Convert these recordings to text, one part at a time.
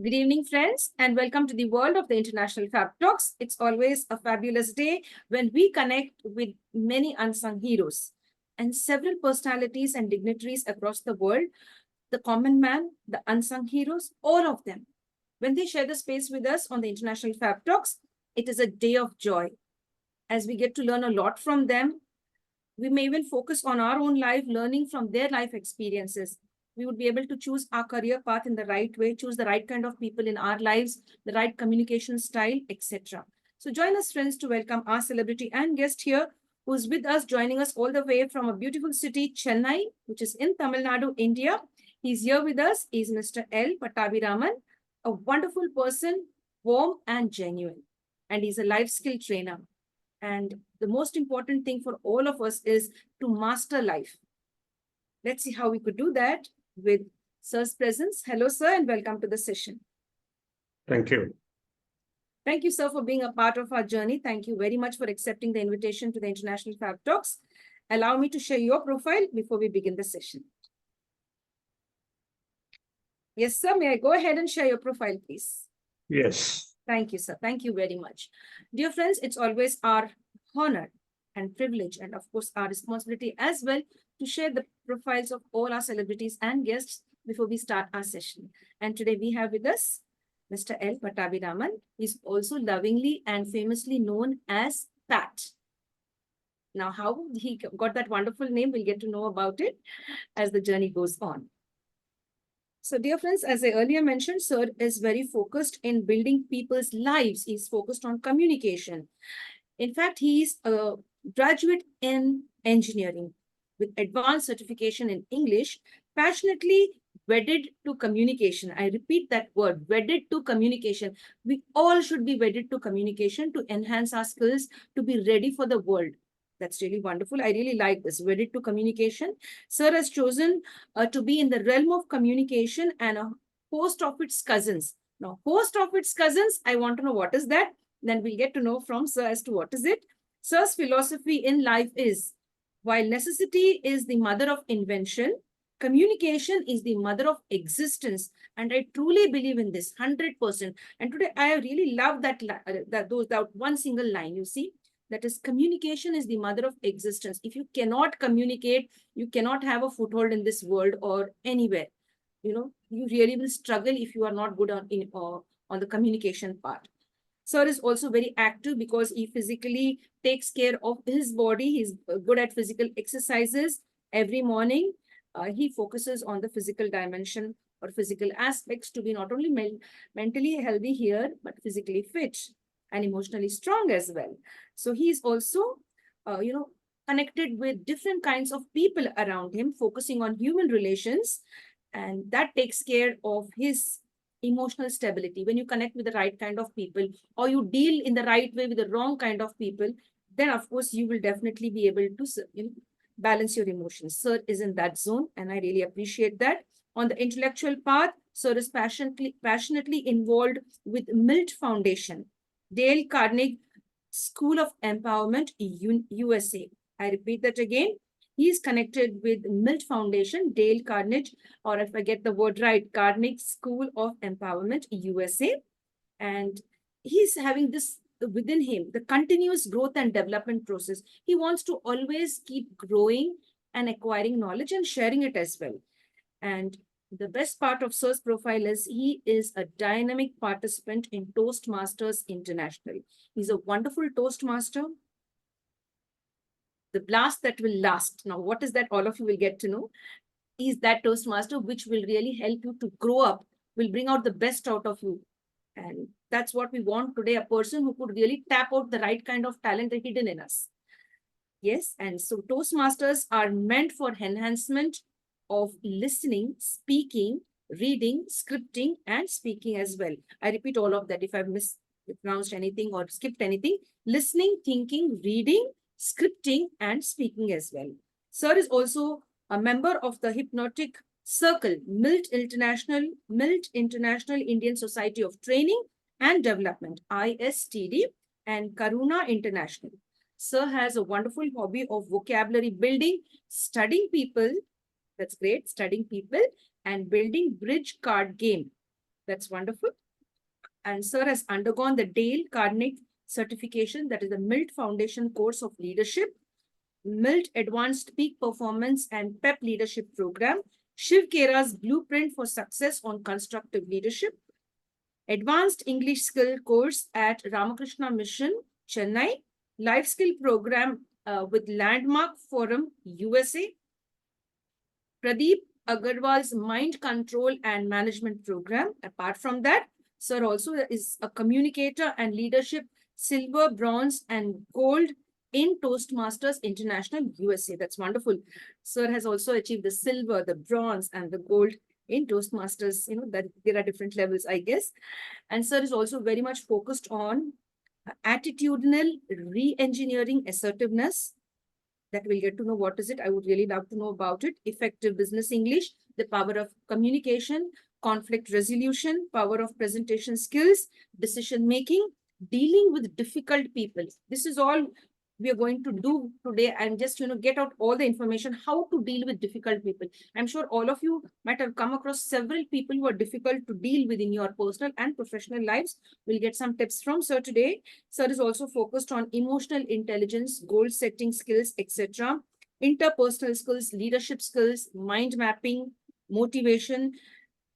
Good evening, friends, and welcome to the world of the International Fabtalks. It's always a fabulous day when we connect with many unsung heroes and several personalities and dignitaries across the world, the common man, the unsung heroes, all of them. When they share the space with us on the International Fabtalks, it is a day of joy as we get to learn a lot from them. We may even focus on our own life, learning from their life experiences. We would be able to choose our career path in the right way, choose the right kind of people in our lives, the right communication style, etc. So join us, friends, to welcome our celebrity and guest here, who's with us, joining us all the way from a beautiful city, Chennai, which is in Tamil Nadu, India. He's here with us. He's Mr. L. Pattabiraman, a wonderful person, warm and genuine. And he's a life skill trainer. And the most important thing for all of us is to master life. Let's see how we could do that with Sir's presence. Hello, sir, and welcome to the session. Thank you. Thank you, sir, for being a part of our journey. Thank you very much for accepting the invitation to the International Fabtalks. Allow me to share your profile before we begin the session. Yes, sir, may I go ahead and share your profile, please? Yes. Thank you, sir. Thank you very much. Dear friends, it's always our honor and privilege, and of course, our responsibility as well, to share the profiles of all our celebrities and guests before we start our session. And today we have with us Mr. L. Pattabiraman. He's also lovingly and famously known as Pat. Now, how he got that wonderful name, we'll get to know about it as the journey goes on. So, dear friends, as I earlier mentioned, Sir is very focused in building people's lives. He's focused on communication. In fact, he's a graduate in engineering with advanced certification in English, passionately wedded to communication. I repeat that word, wedded to communication. We all should be wedded to communication to enhance our skills, to be ready for the world. That's really wonderful. I really like this, wedded to communication. Sir has chosen to be in the realm of communication and a host of its cousins. Now, host of its cousins, I want to know what is that? Then we'll get to know from Sir as to what is it. Sir's philosophy in life is, while necessity is the mother of invention, communication is the mother of existence. And I truly believe in this 100%. And today I really love that one single line, you see. That is, communication is the mother of existence. If you cannot communicate, you cannot have a foothold in this world or anywhere. You know, you really will struggle if you are not good on the communication part. Sir is also very active because he physically takes care of his body. He's good at physical exercises every morning. He focuses on the physical dimension or physical aspects to be not only mentally healthy here, but physically fit and emotionally strong as well. So he's also, connected with different kinds of people around him, focusing on human relations, and that takes care of his emotional stability. When you connect with the right kind of people, or you deal in the right way with the wrong kind of people, then of course you will definitely be able to balance your emotions. Sir is in that zone, and I really appreciate that. On the intellectual path, Sir is passionately involved with Milt Foundation, Dale Carnegie School of Empowerment, USA. I repeat that again. He is connected with Milt Foundation, Dale Carnegie, or if I get the word right, Carnegie School of Empowerment, USA. And he's having this within him, the continuous growth and development process. He wants to always keep growing and acquiring knowledge and sharing it as well. And the best part of Sir's profile is he is a dynamic participant in Toastmasters International. He's a wonderful Toastmaster. The blast that will last. Now, what is that? All of you will get to know. He's that Toastmaster which will really help you to grow up, will bring out the best out of you. And that's what we want today, a person who could really tap out the right kind of talent hidden in us. Yes, and so Toastmasters are meant for enhancement of listening, speaking, reading, scripting, and speaking as well. I repeat all of that if I've mispronounced anything or skipped anything. Listening, thinking, reading, scripting, and speaking as well. Sir is also a member of the Hypnotique Circle, Milt International Indian Society of Training and Development, ISTD, and Karuna International. Sir has a wonderful hobby of vocabulary building, studying people. That's great, studying people and building bridge card game. That's wonderful. And sir has undergone the Dale Carnegie certification, that is the Milt Foundation course of leadership, Milt Advanced Peak Performance and PEP Leadership Program, Shiv Khera's Blueprint for Success on Constructive Leadership, Advanced English Skill course at Ramakrishna Mission, Chennai, Life Skill Program with Landmark Forum, USA, Pradeep Agarwal's Mind Control and Management Program. Apart from that, sir also is a communicator and leadership silver, bronze, and gold in Toastmasters International, USA. That's wonderful. Sir has also achieved the silver, the bronze, and the gold in Toastmasters. You know, that there are different levels, I guess. And sir is also very much focused on attitudinal re-engineering assertiveness, that we'll get to know what is it. I would really love to know about it. Effective business English, the power of communication, conflict resolution, power of presentation skills, decision making, dealing with difficult people. This is all we are going to do today, and just, get out all the information how to deal with difficult people. I'm sure all of you might have come across several people who are difficult to deal with in your personal and professional lives. We'll get some tips from sir today. Sir is also focused on emotional intelligence, goal setting skills, etc., interpersonal skills, leadership skills, mind mapping, motivation,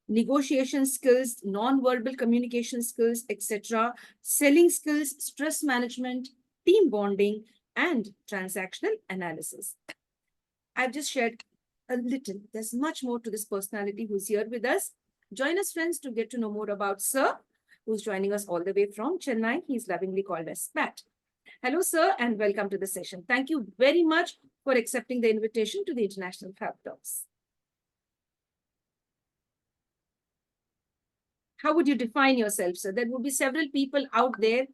negotiation skills, non-verbal communication skills, etc., selling skills, stress management, team bonding, and transactional analysis. I've just shared a little. There's much more to this personality who's here with us. Join us, friends, to get to know more about Sir, who's joining us all the way from Chennai. He's lovingly called as Pat. Hello, sir, and welcome to the session. Thank you very much for accepting the invitation to the International Fabtalks. How would you define yourself, sir? There would be several people out there,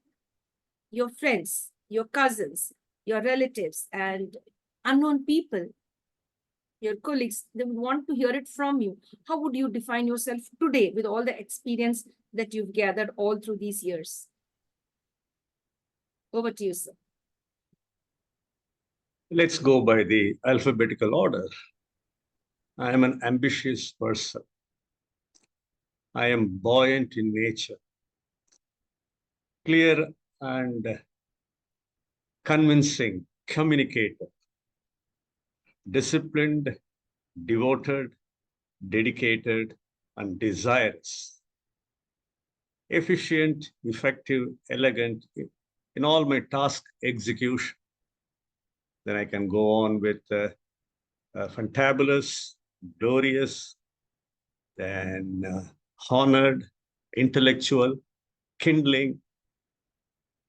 your friends, your cousins, your relatives, and unknown people, your colleagues. They would want to hear it from you. How would you define yourself today with all the experience that you've gathered all through these years? Over to you, sir. Let's go by the alphabetical order. I am an ambitious person. I am buoyant in nature, clear and convincing communicator, disciplined, devoted, dedicated, and desirous, efficient, effective, elegant in all my task execution. Then I can go on with fantabulous, glorious, then honored, intellectual, kindling,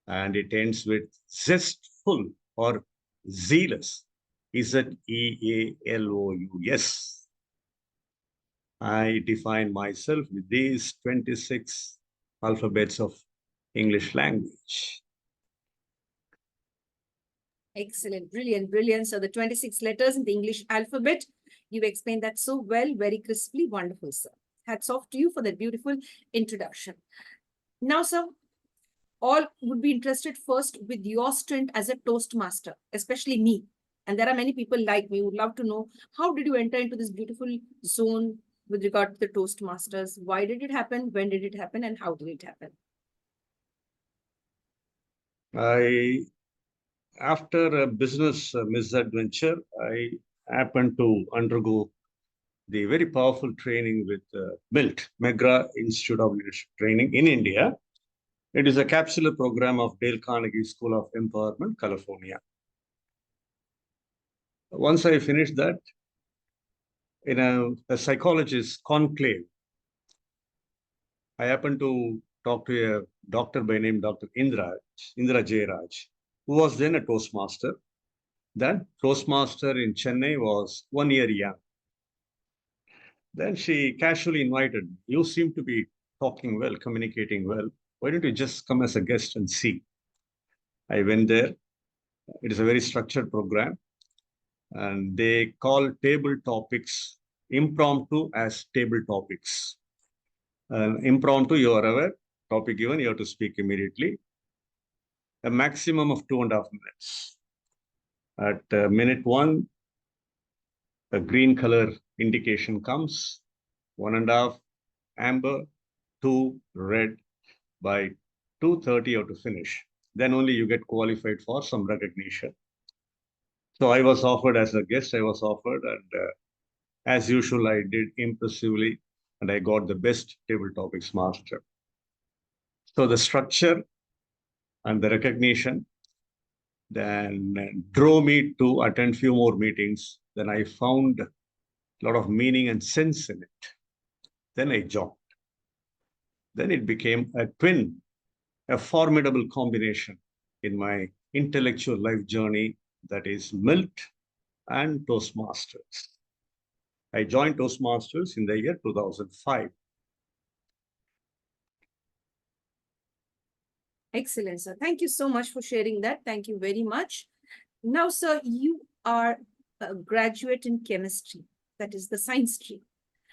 and it ends with zestful or zealous. Z-E-A-L-O-U-S. I define myself with these 26 alphabets of English language. Excellent, brilliant, brilliant. So the 26 letters in the English alphabet, you've explained that so well, very crisply, wonderful, sir. Hats off to you for that beautiful introduction. Now, sir, all would be interested first with your stint as a Toastmaster, especially me. And there are many people like me who would love to know, how did you enter into this beautiful zone with regard to the Toastmasters? Why did it happen? When did it happen? And how did it happen? After a business misadventure, I happened to undergo the very powerful training with Milt, McGraw Institute of Leadership Training in India. It is a capsular program of Dale Carnegie School of Empowerment, California. Once I finished that, in a psychologist conclave, I happened to talk to a doctor by name Dr. Indra Jayaraj, who was then a Toastmaster. That Toastmaster in Chennai was 1 year young. Then she casually invited me. You seem to be talking well, communicating well. Why don't you just come as a guest and see? I went there. It is a very structured program. And they call table topics impromptu as table topics. Impromptu, you are aware, topic given, you have to speak immediately. A maximum of 2.5 minutes. At minute 1, a green color indication comes, 1.5 amber, 2 read, by 2:30 you have to finish. Then only you get qualified for some recognition. So I was offered as a guest, I was offered, and as usual, I did impressively, and I got the best table topics master. So the structure and the recognition then drove me to attend few more meetings. Then I found a lot of meaning and sense in it. Then I joined. Then it became a twin, a formidable combination in my intellectual life journey, that is Milt and Toastmasters. I joined Toastmasters in the year 2005. Excellent, sir. Thank you so much for sharing that. Thank you very much. Now, sir, you are a graduate in chemistry, that is the science stream.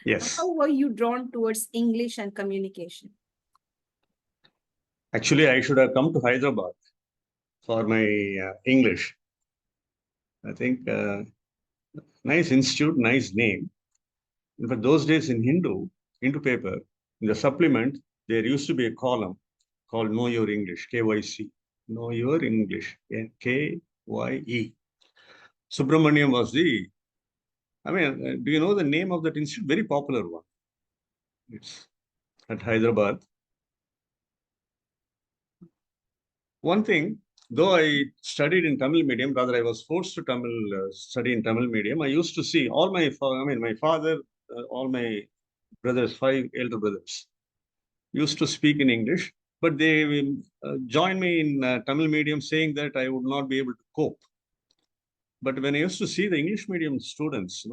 Yes. How were you drawn towards English and communication? Actually, I should have come to Hyderabad for my English. I think nice institute, nice name. But those days in Hindu paper, in the supplement, there used to be a column called Know Your English, KYC. Know Your English, KYE. Subramaniam was the, do you know the name of that institute? Very popular one. It's at Hyderabad. One thing, though I studied in Tamil medium, rather I was forced to study in Tamil medium, I used to see all my, my father, all my brothers, 5 elder brothers, used to speak in English, but they joined me in Tamil medium saying that I would not be able to cope. But when I used to see the English medium students,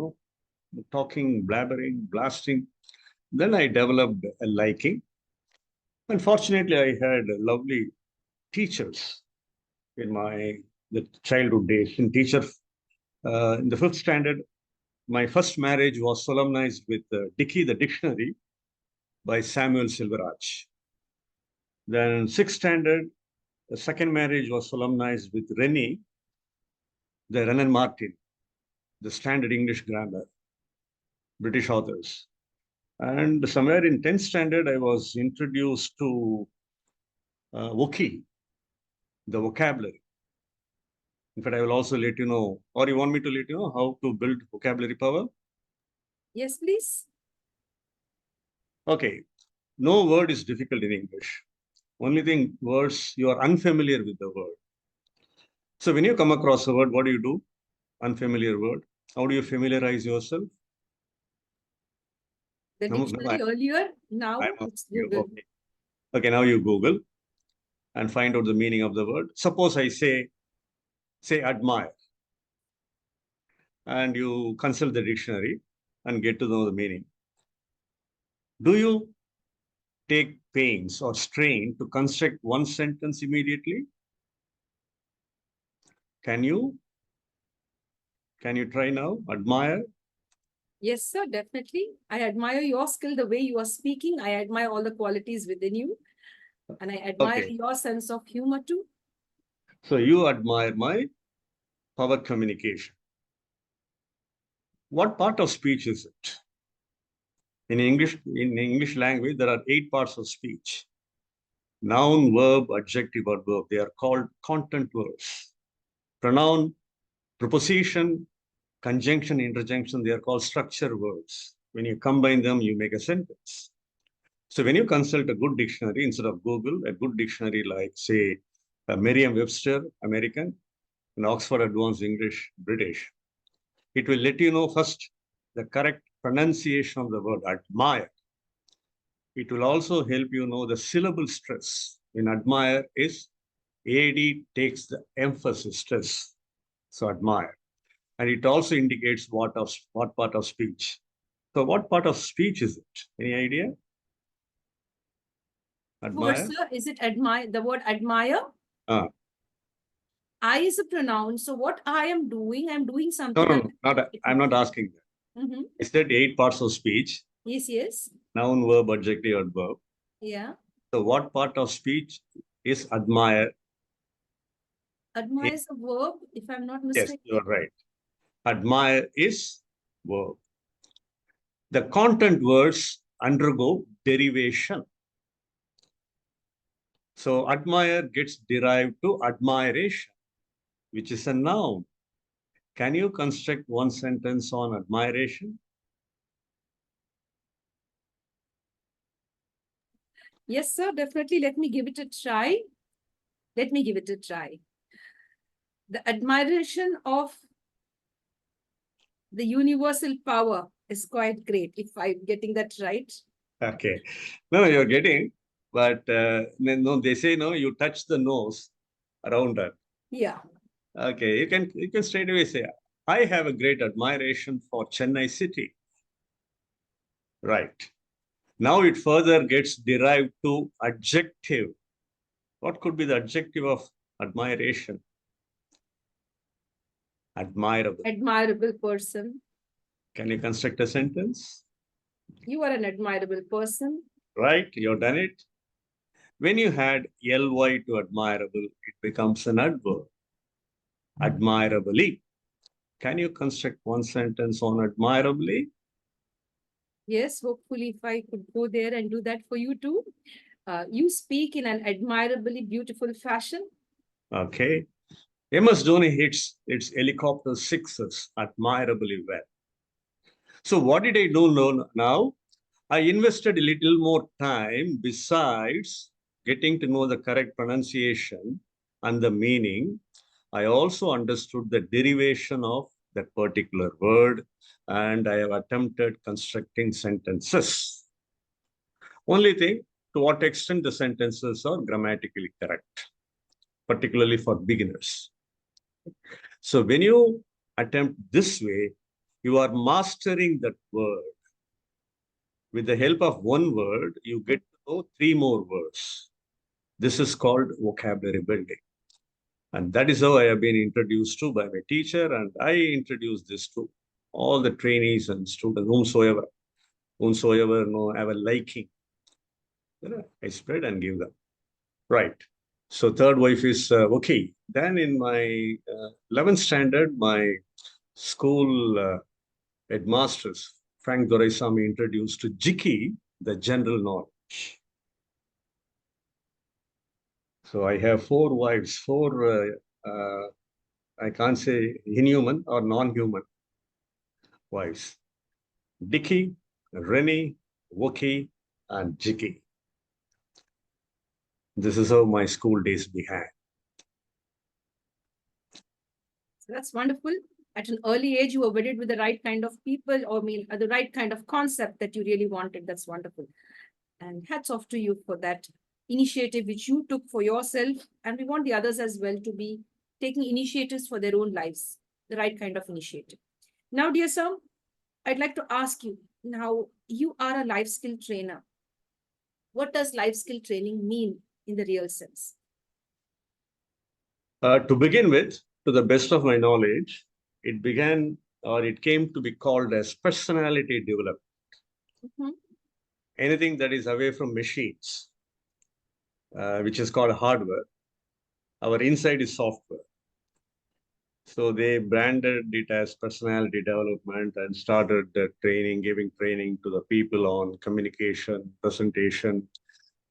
talking, blabbering, blasting, then I developed a liking. Unfortunately, I had lovely teachers in my childhood days. In the 5th standard, my first marriage was solemnized with Dickey the Dictionary by Samuel Silverach. Then 6th standard, the second marriage was solemnized with Rennie, the Renan Martin, the standard English grammar, British authors. And somewhere in 10th standard, I was introduced to Wookiee, the vocabulary. In fact, I will also let you know, or you want me to let you know how to build vocabulary power? Yes, please. Okay. No word is difficult in English. Only thing, words, you are unfamiliar with the word. So when you come across a word, what do? Unfamiliar word. How do you familiarize yourself? The dictionary earlier, now it's Google. Okay, now you Google and find out the meaning of the word. Suppose I say admire, and you consult the dictionary and get to know the meaning. Do you take pains or strain to construct one sentence immediately? Can you try now? Admire? Yes, sir, definitely. I admire your skill, the way you are speaking. I admire all the qualities within you. And I admire your sense of humor too. So you admire my power communication. What part of speech is it? In English language, there are 8 parts of speech. Noun, verb, adjective, or verb. They are called content words. Pronoun, preposition, conjunction, interjunction, they are called structure words. When you combine them, you make a sentence. So when you consult a good dictionary, instead of Google, a good dictionary like, say, Merriam-Webster, American, and Oxford Advanced English, British, it will let you know first the correct pronunciation of the word admire. It will also help you know the syllable stress. In admire is AD takes the emphasis stress. So admire. And it also indicates what part of speech. So what part of speech is it? Any idea? Admire? Sir, is it admire, the word admire? I is a pronoun. So what I am doing something. No, I'm not asking that. I said 8 parts of speech. Yes. Noun, verb, adjective, or verb. Yeah. So what part of speech is admire? Admire is a verb, if I'm not mistaken. Yes, you are right. Admire is verb. The content words undergo derivation. So admire gets derived to admiration, which is a noun. Can you construct one sentence on admiration? Yes, sir, definitely. Let me give it a try. Let me give it a try. The admiration of the universal power is quite great, if I'm getting that right. Okay. No, you're getting, but no, they say no, you touch the nose around that. Yeah. Okay, you can straight away say, I have a great admiration for Chennai city. Right. Now it further gets derived to adjective. What could be the adjective of admiration? Admirable. Admirable person. Can you construct a sentence? You are an admirable person. Right, you've done it. When you add ly to admirable, it becomes an adverb. Admirably. Can you construct one sentence on admirably? Yes, hopefully, if I could go there and do that for you too. You speak in an admirably beautiful fashion. Okay. MS Dhoni hits its helicopter sixes admirably well. So what did I do now? I invested a little more time besides getting to know the correct pronunciation and the meaning. I also understood the derivation of that particular word and I have attempted constructing sentences. Only thing, to what extent the sentences are grammatically correct, particularly for beginners. So when you attempt this way, you are mastering that word. With the help of one word, you get to know three more words. This is called vocabulary building. And that is how I have been introduced to by my teacher. And I introduce this to all the trainees and students, whomsoever know, have a liking. I spread and give them. Right. So third wife is okay. Then in my 11th standard, my school headmasters, Frank Doraisamy, introduced to Jiki the general knowledge. So I have four wives, I can't say inhuman or non-human wives. Dicky, Rennie, Wookie, and Jiki. This is how my school days began. So that's wonderful. At an early age, you were wedded with the right kind of people, or the right kind of concept that you really wanted. That's wonderful. And hats off to you for that initiative which you took for yourself. And we want the others as well to be taking initiatives for their own lives, the right kind of initiative. Now, dear sir, I'd like to ask you, now you are a life skill trainer. What does life skill training mean in the real sense? To begin with, to the best of my knowledge, it came to be called as personality development. Mm-hmm. Anything that is away from machines, which is called hardware. Our inside is software. So they branded it as personality development and started giving training to the people on communication, presentation,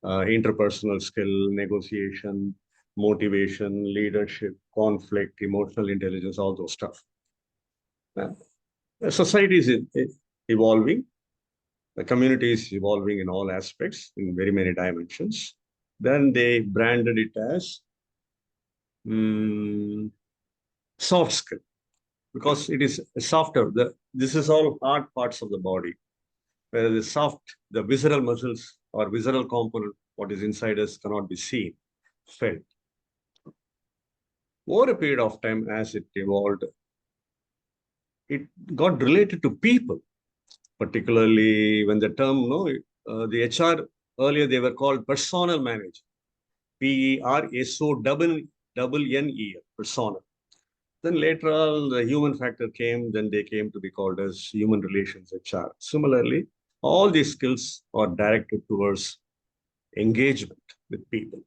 interpersonal skill, negotiation, motivation, leadership, conflict, emotional intelligence, all those stuff. Society is evolving. The community is evolving in all aspects, in very many dimensions. Then they branded it as soft skill, because it is softer. This is all hard parts of the body, where the visceral muscles or visceral component, what is inside us, cannot be seen, felt. Over a period of time, as it evolved, it got related to people, particularly when the term, the HR, earlier they were called personnel manager, PERSONNEL, personnel. Then later on, the human factor came, then they came to be called as human relations HR. Similarly, all these skills are directed towards engagement with people.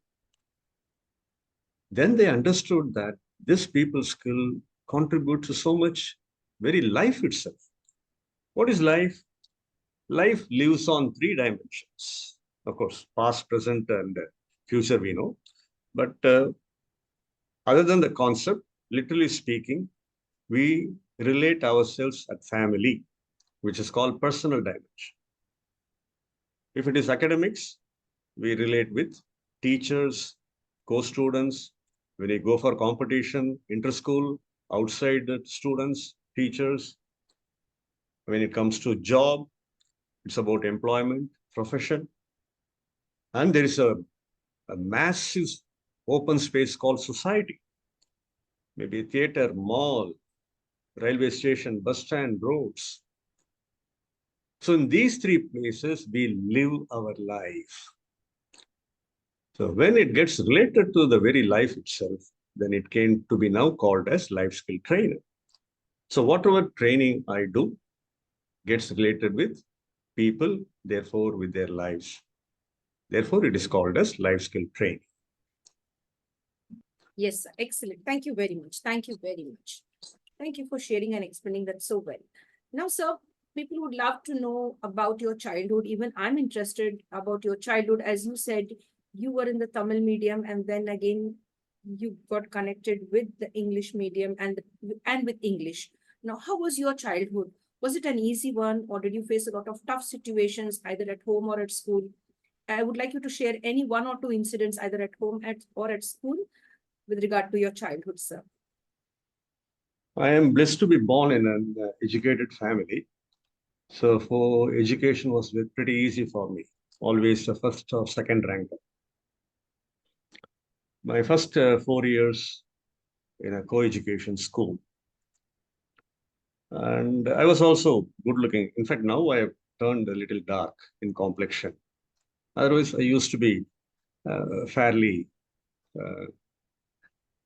Then they understood that this people skill contributes to so much very life itself. What is life? Life lives on three dimensions. Of course, past, present, and future we know. But other than the concept, literally speaking, we relate ourselves at family, which is called personal dimension. If it is academics, we relate with teachers, co-students. When we go for competition, inter-school, outside the students, teachers. When it comes to job, it's about employment, profession. And there is a massive open space called society. Maybe a theater, mall, railway station, bus stand, roads. So in these three places, we live our life. So when it gets related to the very life itself, then it came to be now called as life skill trainer. So whatever training I do gets related with people, therefore with their lives. Therefore, it is called as life skill training. Yes, sir. Excellent. Thank you very much. Thank you very much. Thank you for sharing and explaining that so well. Now, sir, people would love to know about your childhood. Even I'm interested about your childhood. As you said, you were in the Tamil medium, and then again, you got connected with the English medium and with English. Now, how was your childhood? Was it an easy one, or did you face a lot of tough situations either at home or at school? I would like you to share any one or two incidents either at home or at school with regard to your childhood, sir. I am blessed to be born in an educated family. So for education was pretty easy for me. Always the first or second rank. My first 4 years in a co-education school. And I was also good looking. In fact, now I have turned a little dark in complexion. Otherwise, I used to be fairly,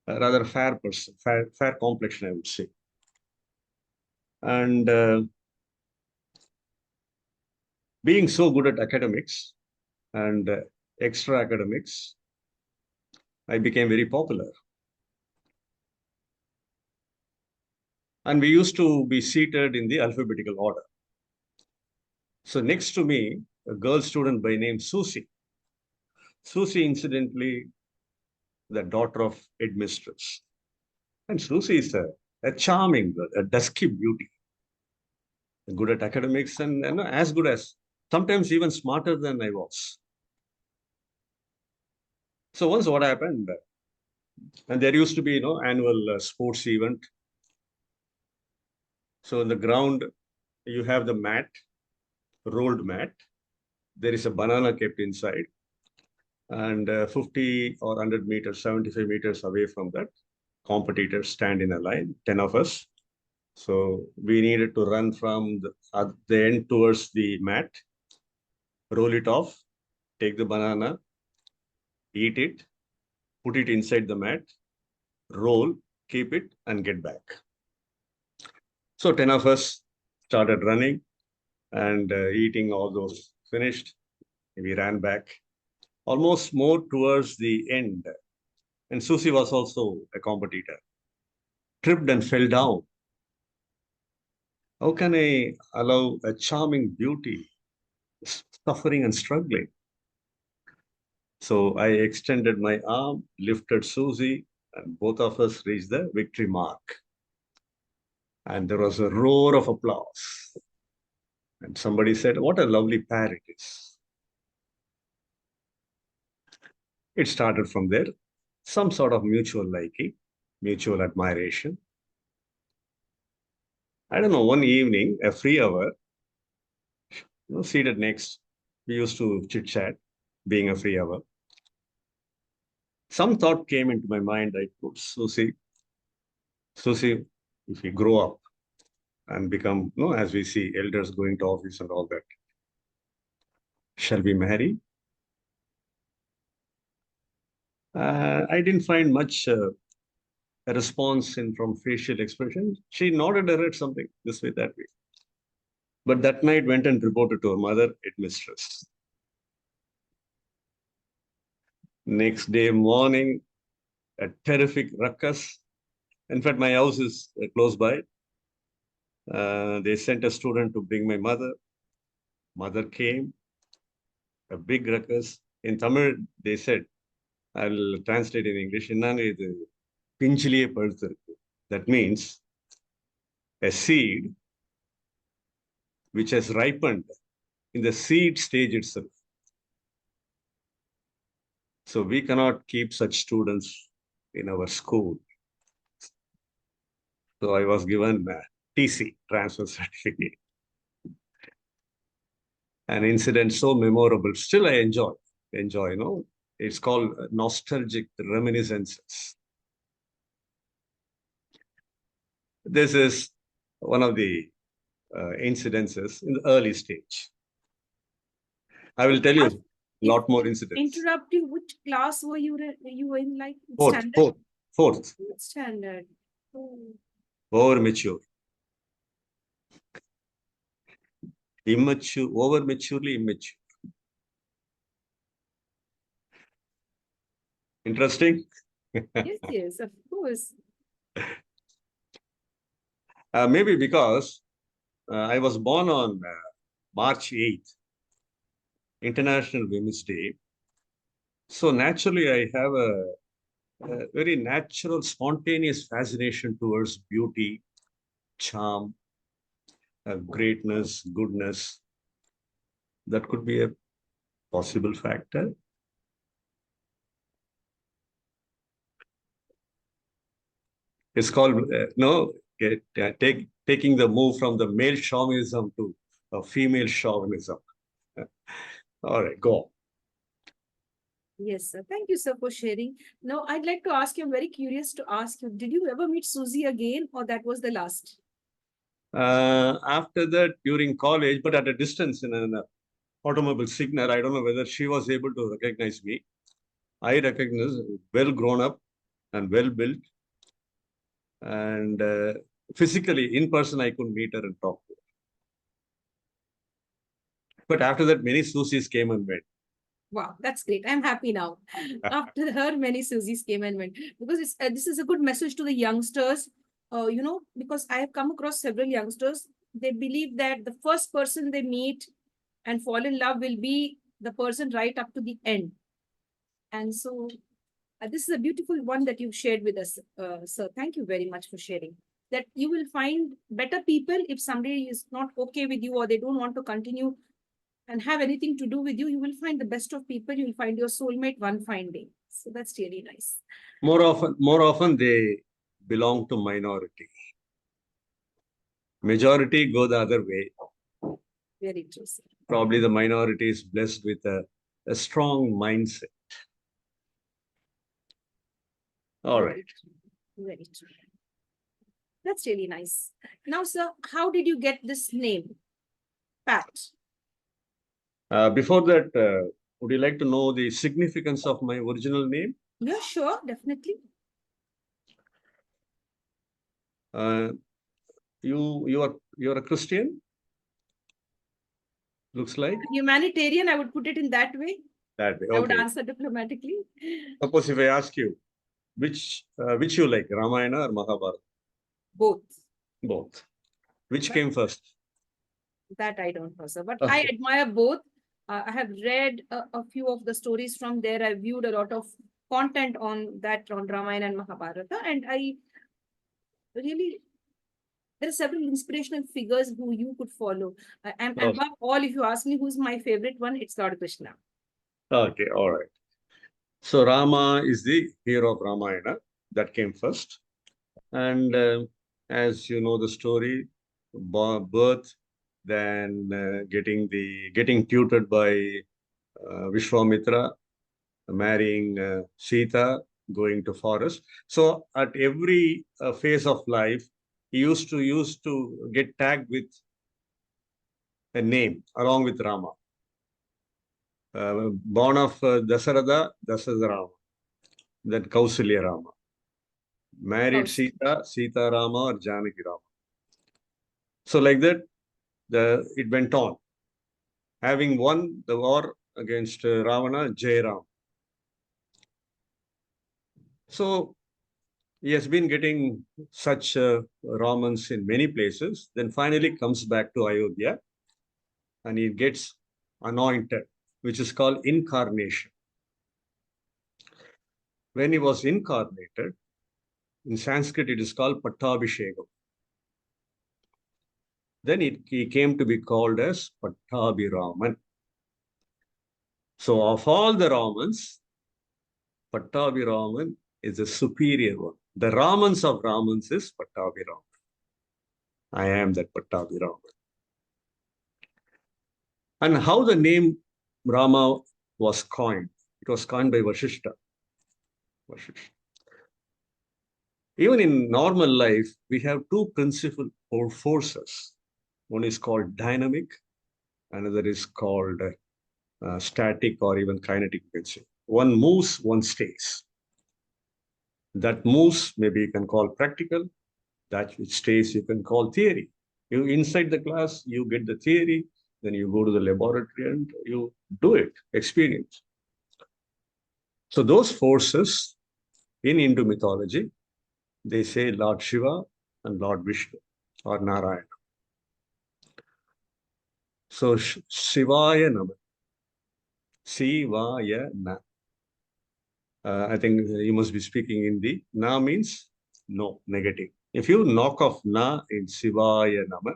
rather fair person, fair complexion, I would say. And being so good at academics and extra academics, I became very popular. And we used to be seated in the alphabetical order. So next to me, a girl student by name Susie. Susie, incidentally, the daughter of headmistress. And Susie is a charming girl, a dusky beauty, good at academics and as good as, sometimes even smarter than I was. So once what happened, and there used to be, annual sports event. So in the ground, you have the mat, rolled mat. There is a banana kept inside. And 50 or 100 meters, 75 meters away from that, competitors stand in a line, 10 of us. So we needed to run from the end towards the mat, roll it off, take the banana, eat it, put it inside the mat, roll, keep it, and get back. So 10 of us started running and eating all those finished. We ran back, almost more towards the end. And Susie was also a competitor. Tripped and fell down. How can I allow a charming beauty suffering and struggling? So I extended my arm, lifted Susie, and both of us reached the victory mark. And there was a roar of applause. And somebody said, "What a lovely pair it is." It started from there, some sort of mutual liking, mutual admiration. I don't know, one evening, a free hour, seated next, we used to chit-chat, being a free hour. Some thought came into my mind. I told Susie, if we grow up and become, as we see elders going to office and all that, shall we marry? I didn't find much a response from facial expression. She nodded her head something this way, that way. But that night went and reported to her mother, headmistress. Next day morning, a terrific ruckus. In fact, my house is close by. They sent a student to bring my mother. Mother came, a big ruckus. In Tamil, they said, I'll translate in English. என்னங்க இது பிஞ்சிலேயே பழுத்து இருக்கு. That means a seed which has ripened in the seed stage itself. So we cannot keep such students in our school. So I was given TC, transfer certificate. An incident so memorable. Still I enjoy, you know. It's called nostalgic reminiscences. This is one of the incidences in the early stage. I will tell you a lot more incidents. Interrupt you. Which class were you in? Like Fourth. Fourth standard. Oh. Over mature. Immature, over maturely immature. Interesting? Yes, of course. Maybe because I was born on March 8th, International Women's Day. So naturally, I have a very natural, spontaneous fascination towards beauty, charm, greatness, goodness. That could be a possible factor. It's called taking the move from the male chauvinism to a female chauvinism. All right, go on. Yes, sir. Thank you, sir, for sharing. Now, I'd like to ask you, I'm very curious to ask you, did you ever meet Susie again, or that was the last? After that, during college, but at a distance in an automobile signal, I don't know whether she was able to recognize me. I recognize well grown up and well built. And physically, in person, I could meet her and talk to her. But after that, many Susies came and went. Wow, that's great. I'm happy now. After her, many Susies came and went. Because this is a good message to the youngsters. You know, because I have come across several youngsters. They believe that the first person they meet and fall in love will be the person right up to the end. And so this is a beautiful one that you've shared with us, sir. Thank you very much for sharing. That you will find better people if somebody is not okay with you or they don't want to continue and have anything to do with you. You will find the best of people. You will find your soulmate one fine day. So that's really nice. More often, they belong to minority. Majority go the other way. Very true, sir. Probably the minority is blessed with a strong mindset. All right. Very true. That's really nice. Now, sir, how did you get this name, Pat? Before that, would you like to know the significance of my original name? Yeah, sure, definitely. You're a Christian? Looks like humanitarian. I would put it in that way. That way. Okay. I would answer diplomatically. Suppose if I ask you, which you like, Ramayana or Mahabharata? Both. Which came first? That I don't know, sir. But okay. I admire both. I have read a few of the stories from there. I viewed a lot of content on that, on Ramayana and Mahabharata. And I really, there are several inspirational figures who you could follow. And above all, if you ask me who's my favorite one, it's Lord Krishna. Okay, all right. So Rama is the hero of Ramayana. That came first. And as you know the story, birth, then getting tutored by Vishwamitra, marrying Sita, going to forest. So at every phase of life, he used to get tagged with a name along with Rama. Born of Dasaratha Rama, then Kausalya Rama. Married Sita Rama or Janaki Rama. So like that, it went on. Having won the war against Ravana, Jairam. So he has been getting such Ramans in many places, then finally comes back to Ayodhya and he gets anointed, which is called incarnation. when he was incarnated, in Sanskrit it is called Pattabhishekam. Then he came to be called as Pattabiraman. So of all the Ramans, Pattabiraman is the superior one. The Ramans of Ramans is Pattabiraman. I am that Pattabiraman. And how the name Rama was coined. It was coined by Vasishta. Even in normal life, we have two principal forces. One is called dynamic, another is called static or even kinetic. One moves, one stays. That moves, maybe you can call practical. That which stays, you can call theory. You inside the class, you get the theory, then you go to the laboratory and you do it, experience. So those forces in Hindu mythology, they say Lord Shiva and Lord Vishnu or Narayana. So Shivaya Nama. Shivaya Na. I think you must be speaking Hindi. Na means no, negative. If you knock off Na in Shivaya Nama,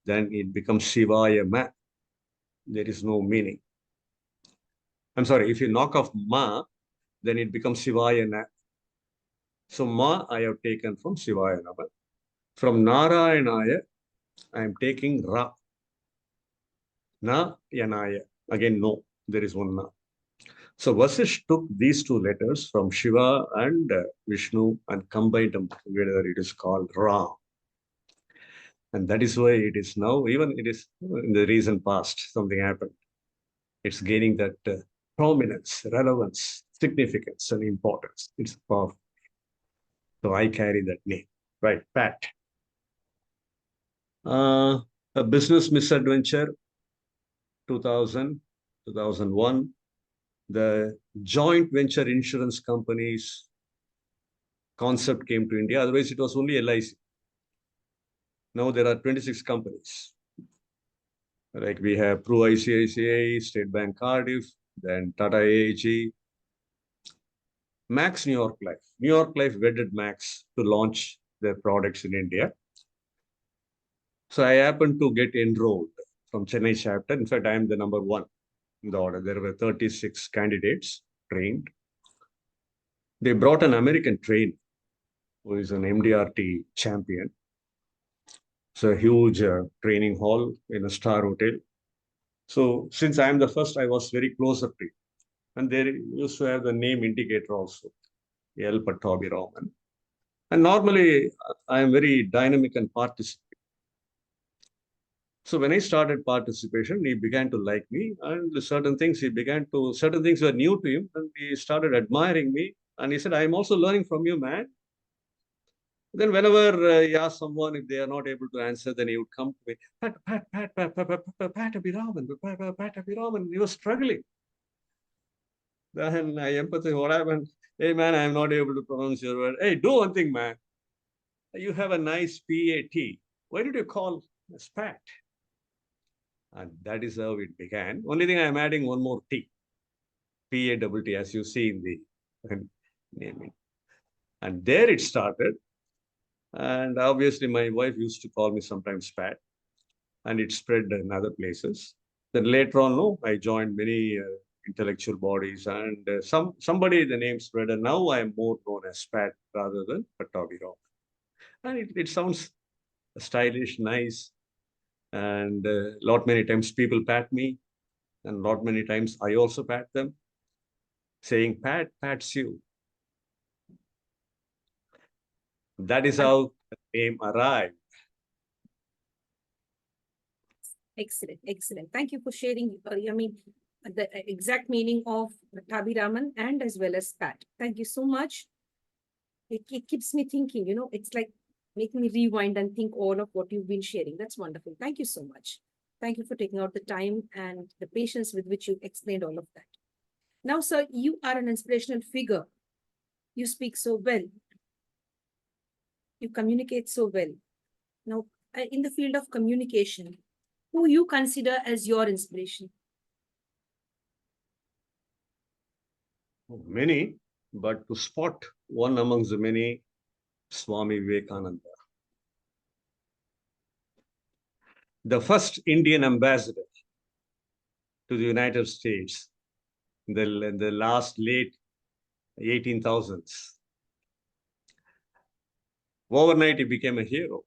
then it becomes Shivaya Ma. There is no meaning. I'm sorry, if you knock off Ma, then it becomes Shivaya Na. So Ma I have taken from Shivaya Nama. From Narayanaya, I am taking Ra. Na Yanaya. Again, no, there is one Na. So Vasish took these two letters from Shiva and Vishnu and combined them together. It is called Ram. And that is why it is now, even it is in the recent past, something happened. It's gaining that prominence, relevance, significance, and importance. It's powerful. So I carry that name, right? Pat. A business misadventure, 2000, 2001. The joint venture insurance companies concept came to India. Otherwise, it was only LIC. Now there are 26 companies. Like we have Pro ICICI, State Bank Cardiff, then Tata AIG, Max New York Life. New York Life wedded Max to launch their products in India. So I happened to get enrolled from Chennai chapter. In fact, I am the number one in the order. There were 36 candidates trained. They brought an American trainer who is an MDRT champion. It's a huge training hall in a star hotel. So since I am the first, I was very close up to it. And they used to have the name indicator also, L. Pattabiraman. And normally, I am very dynamic and participant. So when I started participation, he began to like me, and certain things were new to him, and he started admiring me. And he said, "I'm also learning from you, man." Then whenever he asked someone if they are not able to answer, then he would come to me, Pattabiraman. He was struggling. Then I empathize. What happened? Hey, man, I'm not able to pronounce your word. Hey, do one thing, man. You have a nice PAT. Why did you call us Pat? And that is how it began. Only thing I'm adding one more T. PATT, as you see in the naming. And there it started. And obviously, my wife used to call me sometimes Pat. And it spread in other places. Then later on, no, I joined many intellectual bodies, and somebody the name spread, and now I am more known as Pat rather than Pattabiraman. And it sounds stylish, nice, and lot many times people pat me, and lot many times I also pat them, saying Pat pats you. That is how the name arrived. Excellent, excellent. Thank you for sharing. The exact meaning of Pattabiraman and as well as Pat. Thank you so much. It keeps me thinking. It's like making me rewind and think all of what you've been sharing. That's wonderful. Thank you so much. Thank you for taking out the time and the patience with which you explained all of that. Now, sir, you are an inspirational figure. You speak so well. You communicate so well. Now, in the field of communication, who you consider as your inspiration? Many. but to spot one amongst the many, Swami Vivekananda. The first Indian ambassador to the United States in the last late 18,000s. Overnight, he became a hero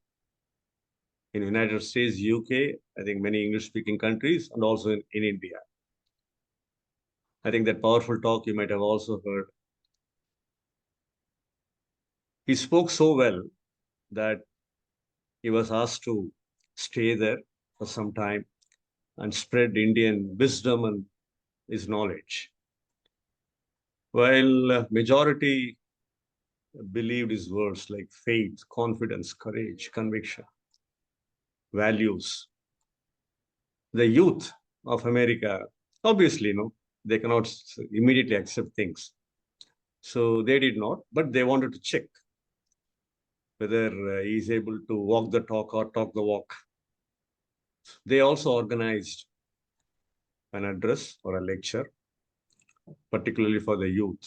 in the United States, UK, I think many English-speaking countries, and also in India. I think that powerful talk you might have also heard. He spoke so well that he was asked to stay there for some time and spread Indian wisdom and his knowledge. While majority believed his words like faith, confidence, courage, conviction, values, the youth of America, obviously, they cannot immediately accept things. So they did not, but they wanted to check whether he is able to walk the talk or talk the walk. They also organized an address or a lecture, particularly for the youth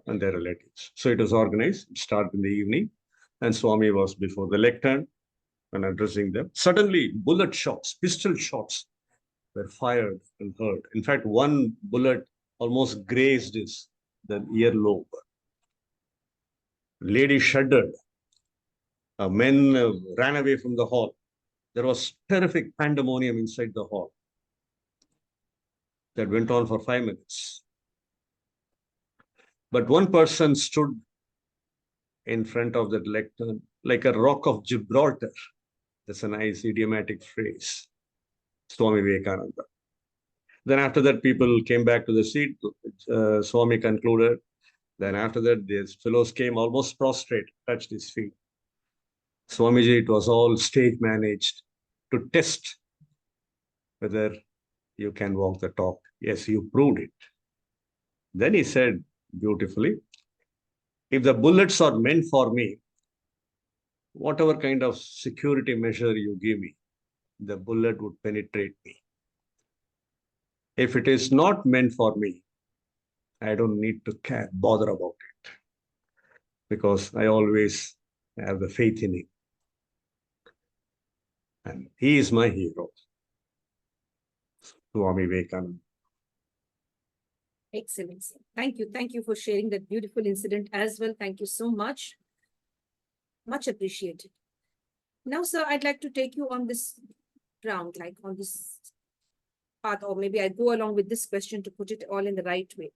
and their relatives. So it was organized, it started in the evening, and Swami was before the lectern and addressing them. Suddenly, bullet shots, pistol shots were fired and heard. In fact, one bullet almost grazed the earlobe. Lady shuddered. Men ran away from the hall. There was terrific pandemonium inside the hall that went on for 5 minutes. But one person stood in front of that lectern like a rock of Gibraltar. That's a nice idiomatic phrase. Swami Vivekananda. Then after that, people came back to the seat. Swami concluded. Then after that, these fellows came almost prostrate, touched his feet. Swamiji, it was all stage managed to test whether you can walk the talk. Yes, you proved it. Then he said beautifully, if the bullets are meant for me, whatever kind of security measure you give me, the bullet would penetrate me. If it is not meant for me, I don't need to bother about it because I always have the faith in him. And he is my hero, Swami Vivekananda. Excellent. Thank you. Thank you for sharing that beautiful incident as well. Thank you so much. Much appreciated. Now, sir, I'd like to take you on this round, like on this path, or maybe I go along with this question to put it all in the right way.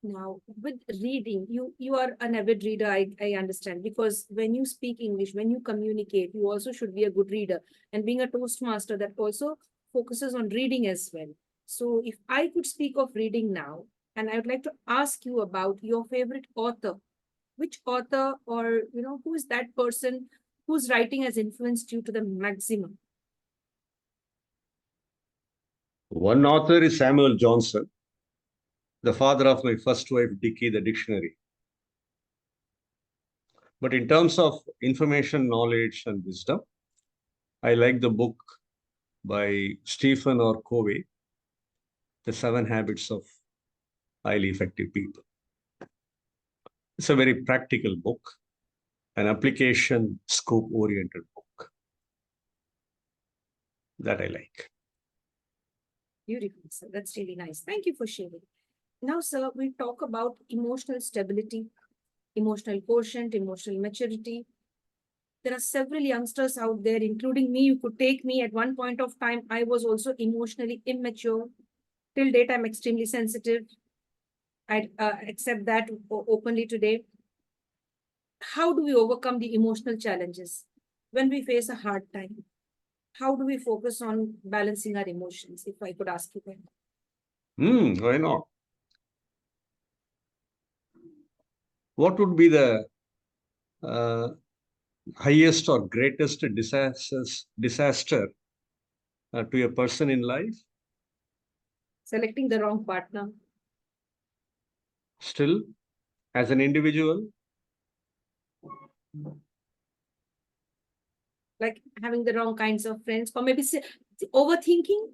Now, with reading, you are an avid reader, I understand, because when you speak English, when you communicate, you also should be a good reader. And being a Toastmaster, that also focuses on reading as well. So if I could speak of reading now, and I would like to ask you about your favorite author, which author or, who is that person whose writing has influenced you to the maximum? One author is Samuel Johnson, the father of my first wife, Dicky, the dictionary. But in terms of information, knowledge, and wisdom, I like the book by Stephen or Covey, The 7 Habits of Highly Effective People. It's a very practical book, an application scope-oriented book that I like. Beautiful, sir. That's really nice. Thank you for sharing. Now, sir, we'll talk about emotional stability, emotional quotient, emotional maturity. There are several youngsters out there, including me. You could take me at one point of time. I was also emotionally immature. Till date, I'm extremely sensitive. I accept that openly today. How do we overcome the emotional challenges when we face a hard time? How do we focus on balancing our emotions, if I could ask you that? Why not? What would be the highest or greatest disaster to a person in life? Selecting the wrong partner. Still, as an individual? Like having the wrong kinds of friends, or maybe overthinking?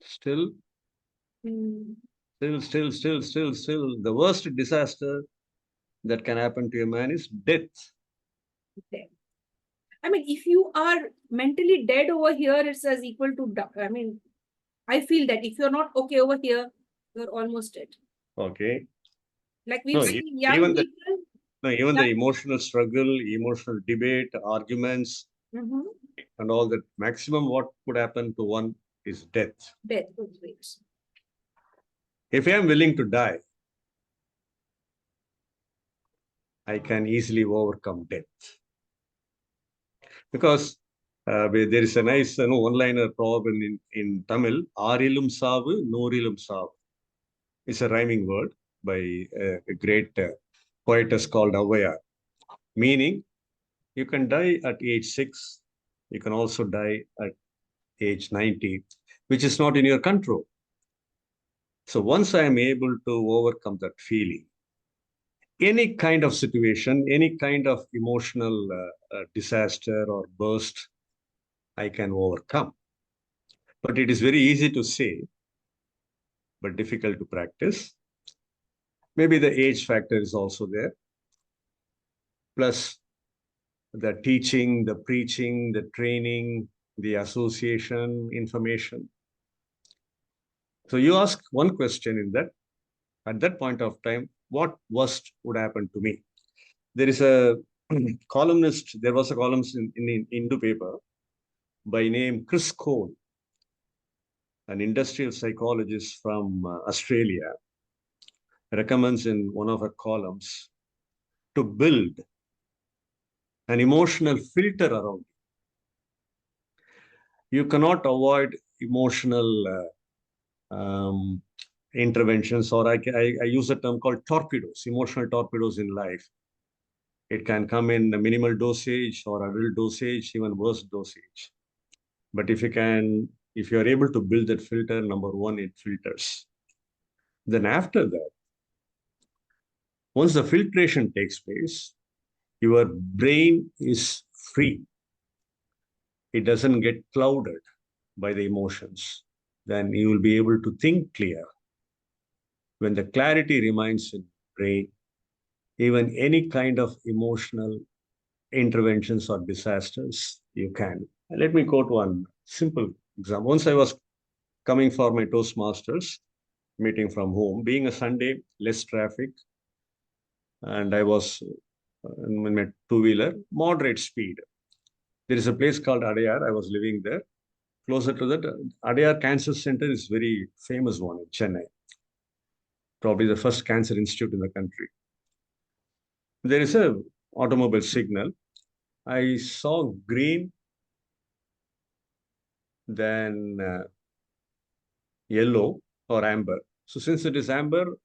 Still? Still. The worst disaster that can happen to a man is death. Dead. I mean, if you are mentally dead over here, it's as equal to, I mean, I feel that if you're not okay over here, you're almost dead. Okay. Like we've No, seen young even the people. no, even the emotional struggle, emotional debate, arguments, Mhm. and all that. Maximum what could happen to one is death. Death with weights. If I am willing to die, I can easily overcome death. Because there is a nice one-liner proverb in Tamil, Arilum Savu, Norilum Savu. It's a rhyming word by a great poetess called Avaya, meaning you can die at age 6, you can also die at age 90, which is not in your control. So once I am able to overcome that feeling, any kind of situation, any kind of emotional disaster or burst, I can overcome. But it is very easy to say, but difficult to practice. Maybe the age factor is also there. Plus the teaching, the preaching, the training, the association, information. So you ask one question in that, at that point of time, what worst would happen to me? There is a columnist, there was a columnist in Hindu paper by name Chris Cole, an industrial psychologist from Australia, recommends in one of her columns to build an emotional filter around you. You cannot avoid emotional interventions, or I use a term called torpedoes, emotional torpedoes in life. It can come in a minimal dosage or adult dosage, even worse dosage. But if you are able to build that filter, number one, it filters. Then after that, once the filtration takes place, your brain is free. It doesn't get clouded by the emotions. Then you will be able to think clear. When the clarity remains in brain, even any kind of emotional interventions or disasters, you can. Let me go to one simple example. Once I was coming for my Toastmasters meeting from home, being a Sunday, less traffic, and I was in my two-wheeler, moderate speed. There is a place called Adayar. I was living there. Closer to that, Adayar Cancer Center is very famous one in Chennai. Probably the first cancer institute in the country. There is a automobile signal. I saw green, then yellow or amber. So since it is amber,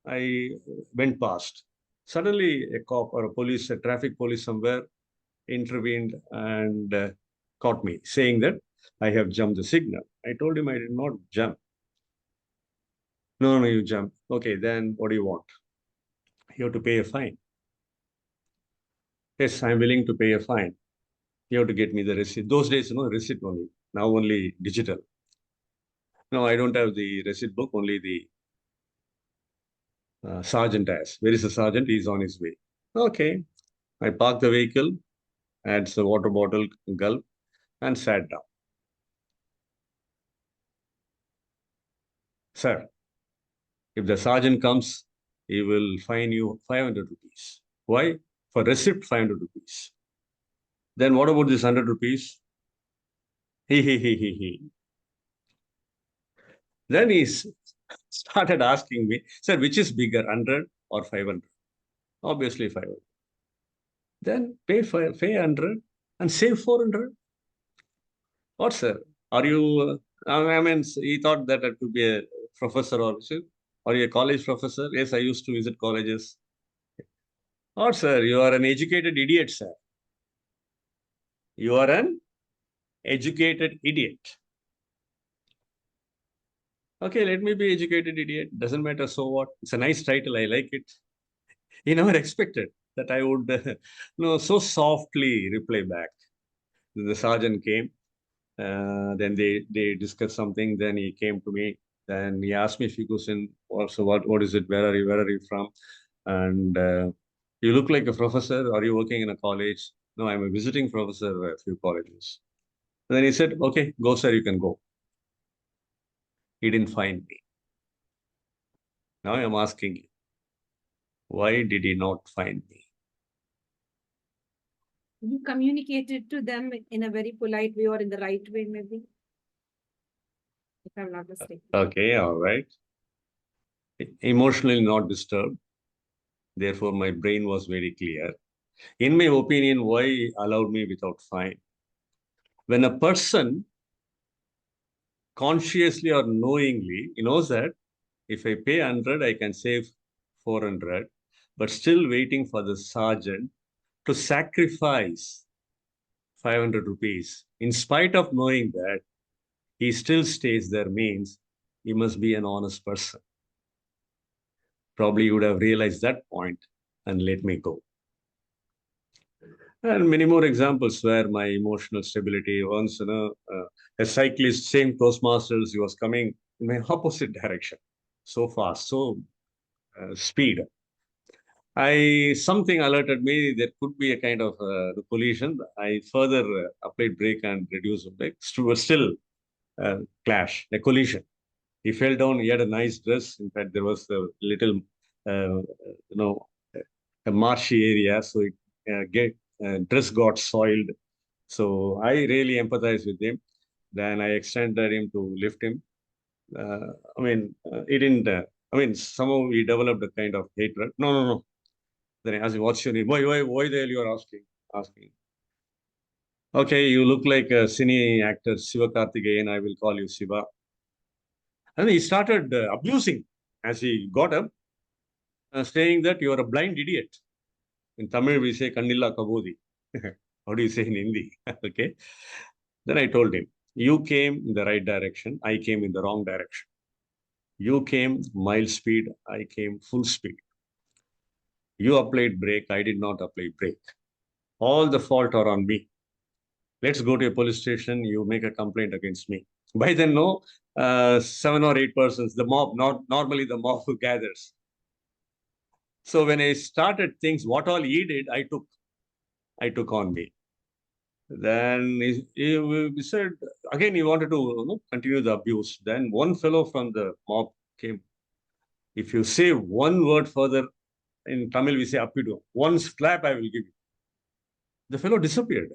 I went past. Suddenly, a cop or a traffic police somewhere intervened and caught me, saying that I have jumped the signal. I told him I did not jump. No, you jumped. Okay, then what do you want? You have to pay a fine. Yes, I'm willing to pay a fine. You have to get me the receipt. Those days, receipt only. Now only digital. No, I don't have the receipt book, only the sergeant has. Where is the sergeant? He's on his way. Okay. I parked the vehicle, had some water bottle, gulp, and sat down. Sir, if the sergeant comes, he will fine you 500 rupees. Why? For receipt, 500 rupees. Then what about this 100 rupees? He. Then he started asking me, sir, which is bigger, 100 or 500? Obviously 500. Then pay 100 and save 400. What, sir? Are you, I mean, he thought that I could be a professor also. Are you a college professor? Yes, I used to visit colleges. What, sir? You are an educated idiot, sir. You are an educated idiot. Okay, let me be educated idiot. Doesn't matter. So what? It's a nice title. I like it. He never expected that I would, so softly reply back. The sergeant came. Then they discussed something. Then he came to me. Then he asked me a few questions. so what is it? Where are you from? And you look like a professor. Are you working in a college? No, I'm a visiting professor at a few colleges. And then he said, okay, go, sir, you can go. He didn't find me. Now I'm asking you, why did he not find me? You communicated to them in a very polite way or in the right way, maybe, if I'm not mistaken. Okay, all right. Emotionally not disturbed. Therefore, my brain was very clear. In my opinion, why he allowed me without fine? When a person consciously or knowingly, he knows that if I pay 100, I can save 400, but still waiting for the sergeant to sacrifice 500 rupees. In spite of knowing that, he still stays there means he must be an honest person. Probably you would have realized that point and let me go. And many more examples where my emotional stability, once, a cyclist, same Toastmasters, he was coming in my opposite direction, so fast, so speed. Something alerted me there could be a kind of collision. I further applied brake and reduced the brake. Still clash, a collision. He fell down. He had a nice dress. In fact, there was a little, you know, a marshy area, so it dress got soiled. So I really empathize with him. Then I extended him to lift him. He didn't. Somehow he developed a kind of hatred. No, no, no. Then I asked him, what's your name? Why the hell you are asking? Okay, you look like a cine actor, Siva Karthikeyan. I will call you Siva. And he started abusing as he got up, saying that you are a blind idiot. In Tamil, we say Kannilla Kabodi. How do you say in Hindi? Okay. Then I told him, you came in the right direction. I came in the wrong direction. You came mild speed. I came full speed. You applied brake. I did not apply brake. All the fault are on me. Let's go to a police station. You make a complaint against me. By then, no, 7 or 8 persons, the mob, not normally the mob who gathers. So when I started things, what all he did, I took on me. Then he said, again, he wanted to continue the abuse. Then one fellow from the mob came. If you say one word further, in Tamil, we say, Appidu. One slap I will give you. The fellow disappeared.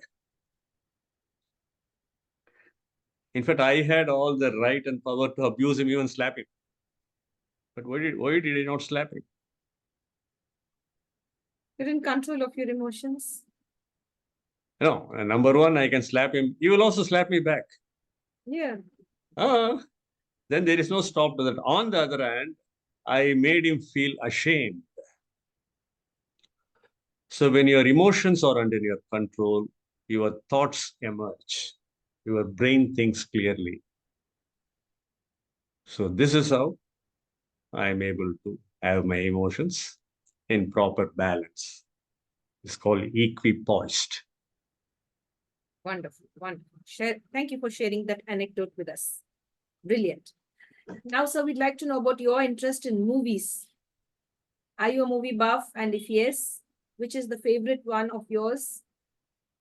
In fact, I had all the right and power to abuse him, even slap him. But why did I not slap him? You're in control of your emotions. No, number one, I can slap him. He will also slap me back. Yeah. Then there is no stop to that. On the other hand, I made him feel ashamed. So when your emotions are under your control, your thoughts emerge. Your brain thinks clearly. So this is how I am able to have my emotions in proper balance. It's called equipoised. Wonderful, wonderful. Thank you for sharing that anecdote with us. Brilliant. Now, sir, we'd like to know about your interest in movies. Are you a movie buff? And if yes, which is the favorite one of yours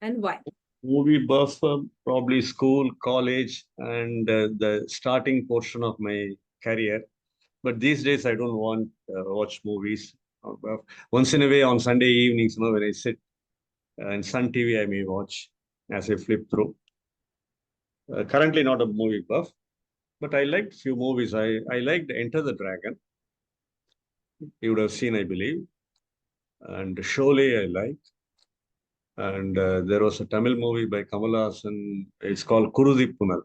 and why? Movie buff, probably school, college, and the starting portion of my career. But these days, I don't want watch movies. Once in a way, on Sunday evenings, when I sit in Sun TV, I may watch as I flip through. Currently, not a movie buff, but I liked few movies. I liked Enter the Dragon. You would have seen, I believe. And Sholay, I liked. And there was a Tamil movie by Kamal Haasan. It's called Kurudi Punal.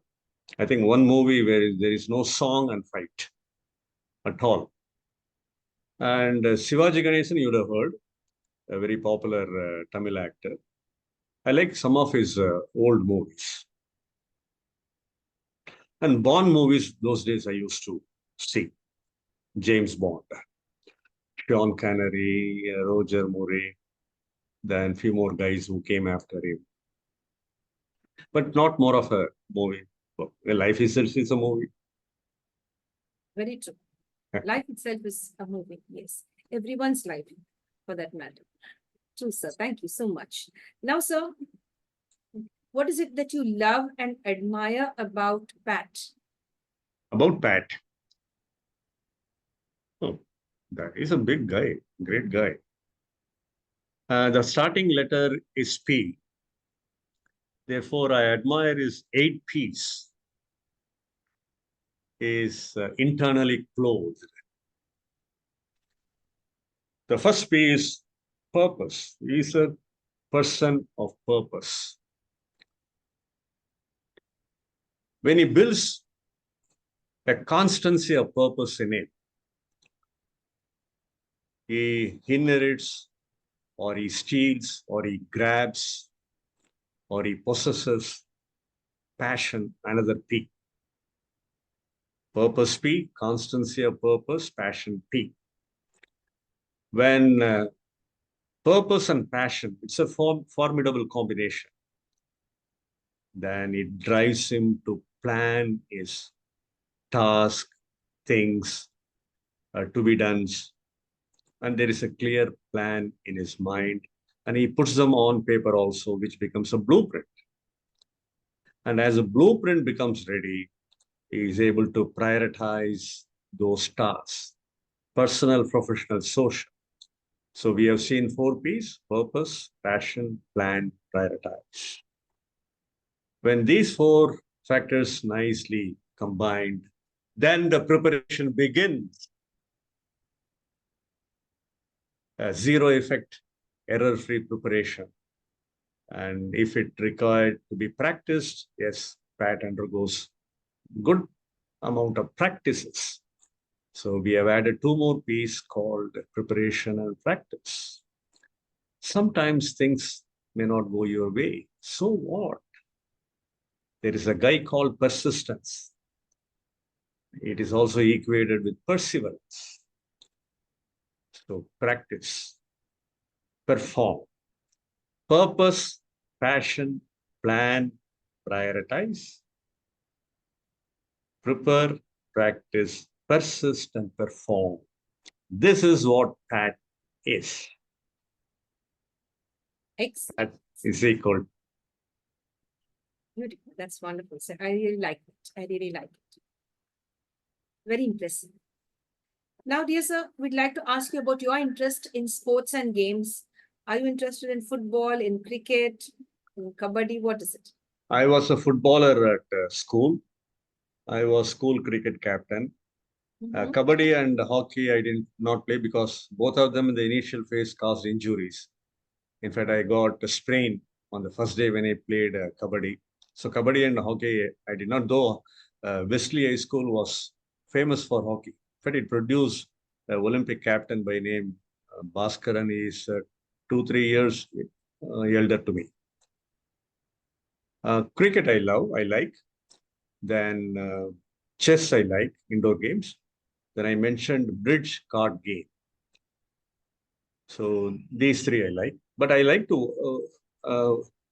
I think one movie where there is no song and fight at all. And Shivaji Ganesan, you would have heard, a very popular Tamil actor. I like some of his old movies. And Bond movies, those days I used to see. James Bond, Sean Connery, Roger Moore, then few more guys who came after him. But not more of a movie. Life itself is a movie. Very true. Life itself is a movie. Yes. Everyone's life, for that matter. True, sir. Thank you so much. Now, sir, what is it that you love and admire about Pat? About Pat. Oh, that is a big guy, great guy. The starting letter is P. Therefore, I admire his 8 Ps. Is internally clothed. The first P is purpose. He is a person of purpose. When he builds a constancy of purpose in it, he inherits or he steals or he grabs or he possesses passion, another P. Purpose P, constancy of purpose, passion P. When purpose and passion, it's a formidable combination. Then it drives him to plan his task, things to be done. And there is a clear plan in his mind. And he puts them on paper also, which becomes a blueprint. And as a blueprint becomes ready, he is able to prioritize those tasks, personal, professional, social. So we have seen 4 Ps: purpose, passion, plan, prioritize. When these 4 factors nicely combined, then the preparation begins. Zero effect, error-free preparation. And if it required to be practiced, yes, Pat undergoes good amount of practices. So we have added 2 more P's called preparation and practice. Sometimes things may not go your way. So what? There is a guy called persistence. It is also equated with perseverance. So practice, perform, purpose, passion, plan, prioritize, prepare, practice, persist, and perform. This is what Pat is. Excellent. That is equal. Beautiful. That's wonderful, sir. I really like it. I really like it. Very impressive. Now, dear sir, we'd like to ask you about your interest in sports and games. Are you interested in football, in cricket, in kabaddi? What is it? I was a footballer at school. I was school cricket captain. Kabaddi and hockey, I did not play because both of them in the initial phase caused injuries. In fact, I got a sprain on the first day when I played kabaddi. So kabaddi and hockey, I did not, though Wesley High School was famous for hockey. In fact, it produced an Olympic captain by name Bhaskar, and he is 2-3 years elder to me. Cricket I love, I like. Then chess I like, indoor games. Then I mentioned bridge card game. So these 3 I like. But I like to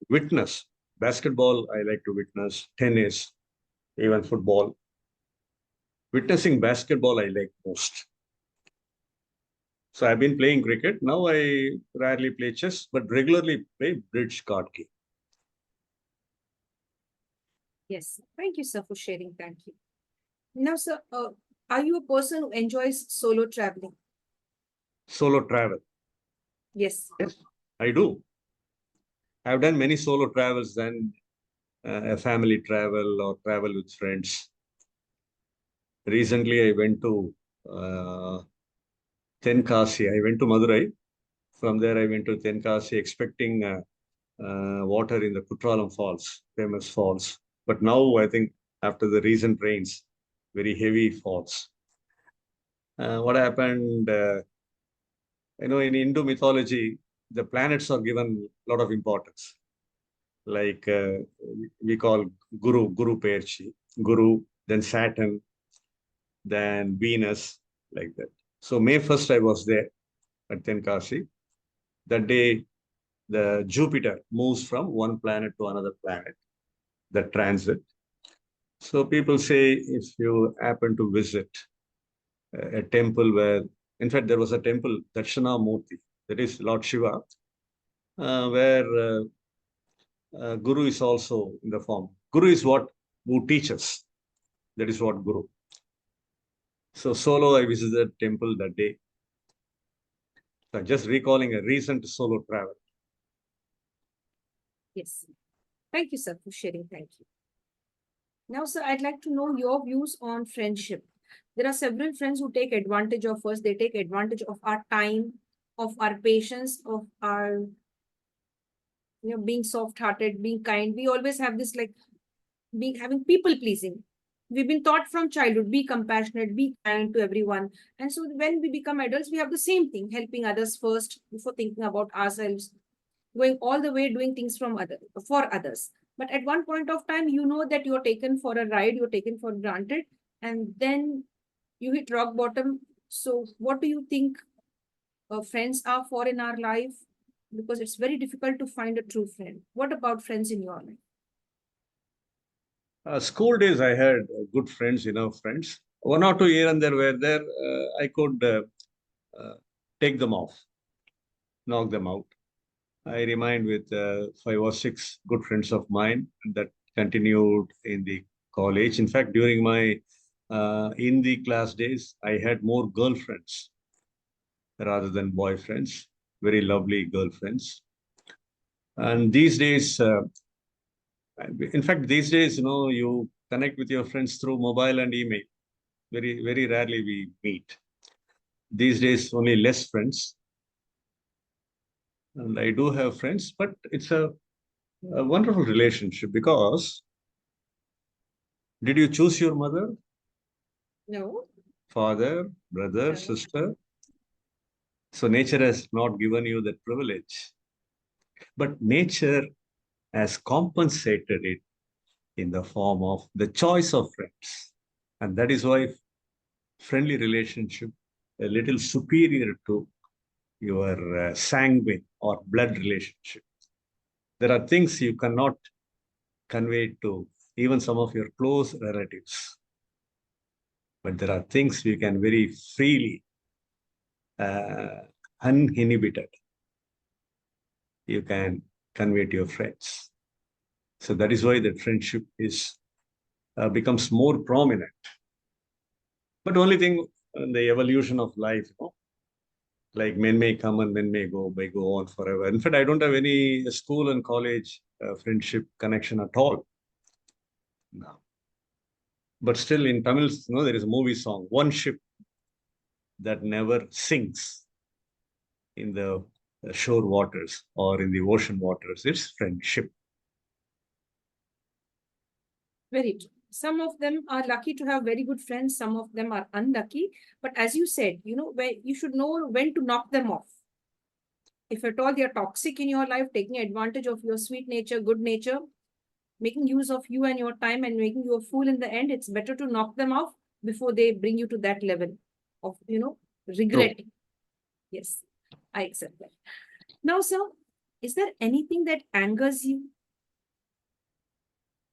witness. Basketball, I like to witness. Tennis, even football. Witnessing basketball, I like most. So I've been playing cricket. Now I rarely play chess, but regularly play bridge card game. Yes. Thank you, sir, for sharing. Thank you. Now, sir, are you a person who enjoys solo traveling? Solo travel. Yes. Yes, I do. I've done many solo travels than a family travel or travel with friends. Recently, I went to Tenkasi. I went to Madurai. From there, I went to Tenkasi expecting water in the Kutralam Falls, famous falls. But now, I think after the recent rains, very heavy falls. What happened, in Hindu mythology, the planets are given a lot of importance. Like we call Guru Perchi, Guru, then Saturn, then Venus, like that. So May 1st, I was there at Tenkasi. That day, the Jupiter moves from one planet to another planet, the transit. So people say if you happen to visit a temple where, in fact, there was a temple, Dakshinamurti, that is Lord Shiva, where Guru is also in the form. Guru is what? Who teaches. That is what Guru. So solo, I visited temple that day. So just recalling a recent solo travel. Yes. Thank you, sir, for sharing. Thank you. Now, sir, I'd like to know your views on friendship. There are several friends who take advantage of us. They take advantage of our time, of our patience, of our being soft-hearted, being kind. We always have this like having people pleasing. We've been taught from childhood, be compassionate, be kind to everyone. And so when we become adults, we have the same thing, helping others first before thinking about ourselves, going all the way doing things for others. But at one point of time, you know that you're taken for a ride, you're taken for granted, and then you hit rock bottom. So what do you think friends are for in our life? Because it's very difficult to find a true friend. What about friends in your life? School days, I had good friends, enough friends. One or two here and there were there. I could take them off, knock them out. I remained with 5 or 6 good friends of mine that continued in the college. In fact, during my in the class days, I had more girlfriends rather than boyfriends, very lovely girlfriends. And these days, in fact, these days, you connect with your friends through mobile and email. Very, very rarely we meet. These days, only less friends. And I do have friends, but it's a wonderful relationship because did you choose your mother, No. father, brother, No. sister? So nature has not given you that privilege. But nature has compensated it in the form of the choice of friends. And that is why friendly relationship a little superior to your sanguine or blood relationship. There are things you cannot convey to even some of your close relatives. But there are things you can very freely, uninhibited, you can convey to your friends. So that is why the friendship is becomes more prominent. But only thing, the evolution of life, like men may come and men may go on forever. In fact, I don't have any school and college friendship connection at all. No. But still in Tamil, there is a movie song, One Ship That Never Sinks in the shore waters or in the ocean waters. It's friendship. Very true. Some of them are lucky to have very good friends. Some of them are unlucky. But as you said, where you should know when to knock them off. If at all they are toxic in your life, taking advantage of your sweet nature, good nature, making use of you and your time and making you a fool in the end, it's better to knock them off before they bring you to that level of, regret. True. Yes, I accept that. Now, sir, is there anything that angers you?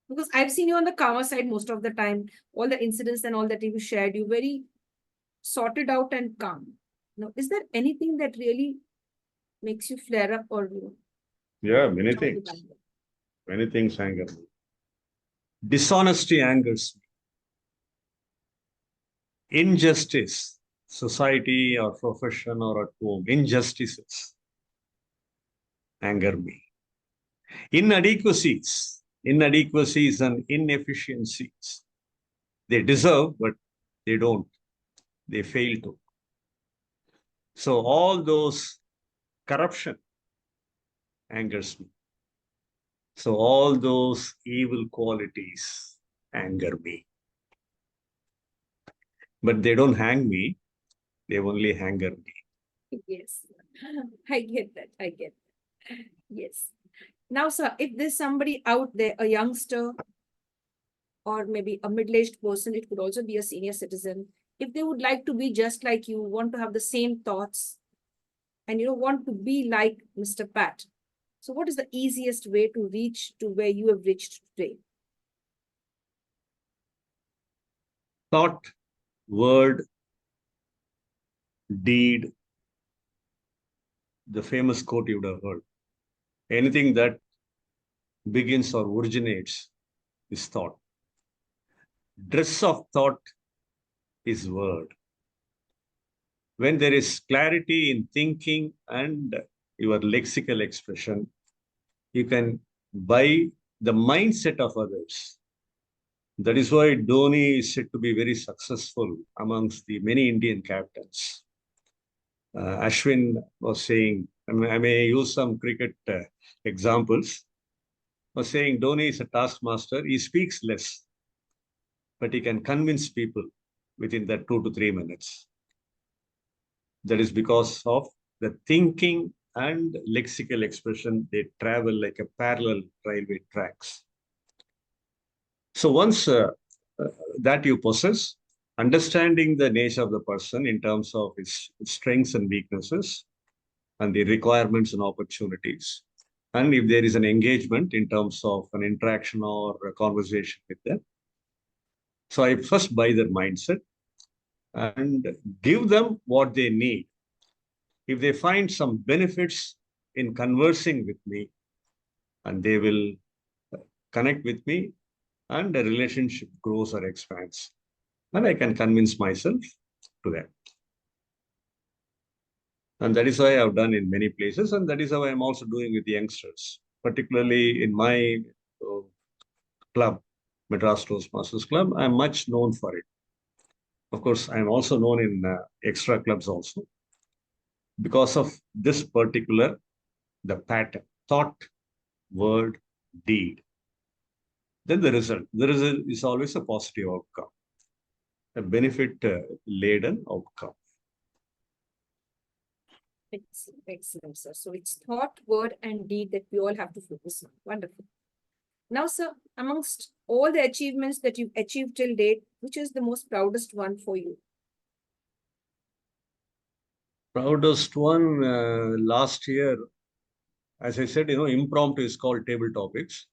Because I've seen you on the calmer side most of the time. All the incidents and all that you shared, you very sorted out and calm. Now, is there anything that really makes you flare up or Yeah, many things. Many things anger me. Dishonesty angers me. Injustice, society or profession or at home, injustices anger me. Inadequacies and inefficiencies. They deserve, but they don't. They fail to. So all those corruption angers me. So all those evil qualities anger me. But they don't hang me. They only anger me. Yes, I get that. I get that. Yes. Now, sir, if there's somebody out there, a youngster or maybe a middle-aged person, it could also be a senior citizen. If they would like to be just like you, want to have the same thoughts, and want to be like Mr. Pat. So what is the easiest way to reach to where you have reached today? Thought, word, deed. The famous quote you would have heard. Anything that begins or originates is thought. Dress of thought is word. When there is clarity in thinking and your lexical expression, you can buy the mindset of others. That is why Dhoni is said to be very successful amongst the many Indian captains. Ashwin was saying, I may use some cricket examples, was saying Dhoni is a taskmaster. He speaks less, but he can convince people within that 2 to 3 minutes. That is because of the thinking and lexical expression. They travel like a parallel railway tracks. So once that you possess, understanding the nature of the person in terms of his strengths and weaknesses and the requirements and opportunities, and if there is an engagement in terms of an interaction or a conversation with them. So I first buy their mindset and give them what they need. If they find some benefits in conversing with me, and they will connect with me, and the relationship grows or expands, and I can convince myself to that. And that is why I've done in many places, and that is how I'm also doing with the youngsters, particularly in my club, Madras Toastmasters Club. I'm much known for it. Of course, I'm also known in extra clubs also, because of this particular, the pattern, thought, word, deed. Then the result is always a positive outcome, a benefit-laden outcome. Excellent, sir. So it's thought, word, and deed that we all have to focus on. Wonderful. Now, sir, amongst all the achievements that you've achieved till date, which is the most proudest one for you? Proudest one last year, as I said, impromptu is called table topics.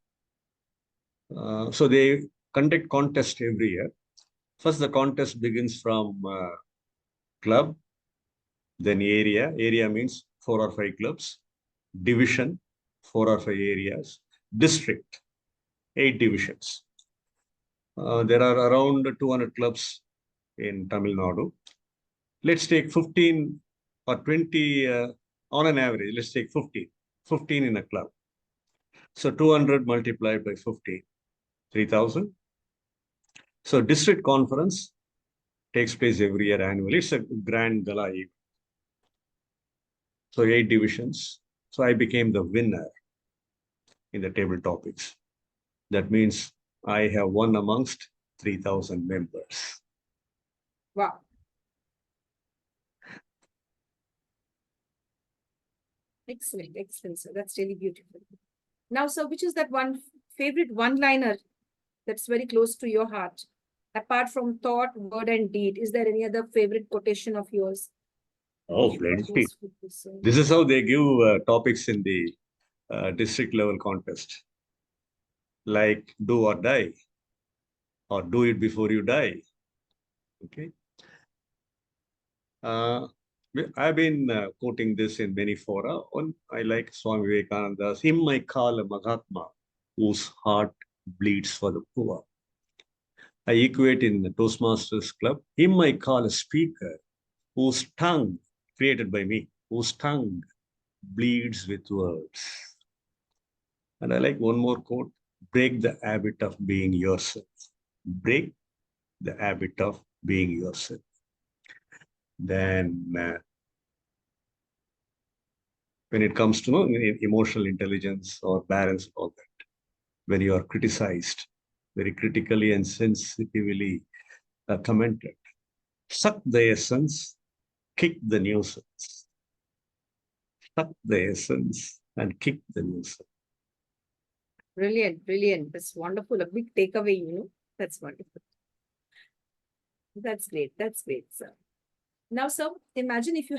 So they conduct contest every year. First, the contest begins from club, then area. Area means 4 or 5 clubs. Division, 4 or 5 areas. District, 8 divisions. There are around 200 clubs in Tamil Nadu. Let's take 15 or 20 on an average. Let's take 15 in a club. So 200 multiplied by 15, 3,000. So district conference takes place every year annually. It's a grand gala event. So 8 divisions. So I became the winner in the table topics. That means I have won amongst 3,000 members. Wow. Excellent, excellent, sir. That's really beautiful. Now, sir, which is that one favorite one-liner that's very close to your heart? Apart from thought, word, and deed, is there any other favorite quotation of yours? Oh, plenty. This is how they give topics in the district level contest. Like do or die, or do it before you die. Okay. I've been quoting this in many fora. I like Swami Vivekananda's, him I call a Mahatma, whose heart bleeds for the poor. I equate in the Toastmasters Club, him I call a speaker, whose tongue, created by me, whose tongue bleeds with words. And I like one more quote, break the habit of being yourself. Break the habit of being yourself. Then when it comes to emotional intelligence or balance, all that, when you are criticized, very critically and sensitively commented, suck the essence, kick the nuisance. Suck the essence and kick the nuisance. Brilliant, brilliant. That's wonderful. A big takeaway, That's wonderful. That's great. That's great, sir. Now, sir, imagine if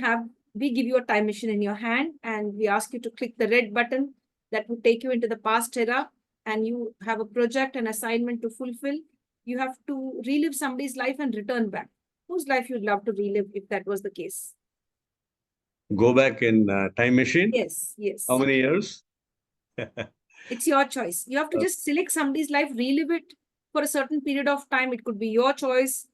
we give you a time machine in your hand and we ask you to click the red button that would take you into the past era, and you have a project, an assignment to fulfill. You have to relive somebody's life and return back. Whose life you'd love to relive if that was the case? Go back in time machine? Yes, yes. How many years? It's your choice. You have to just select somebody's life, relive it for a certain period of time. It could be your choice.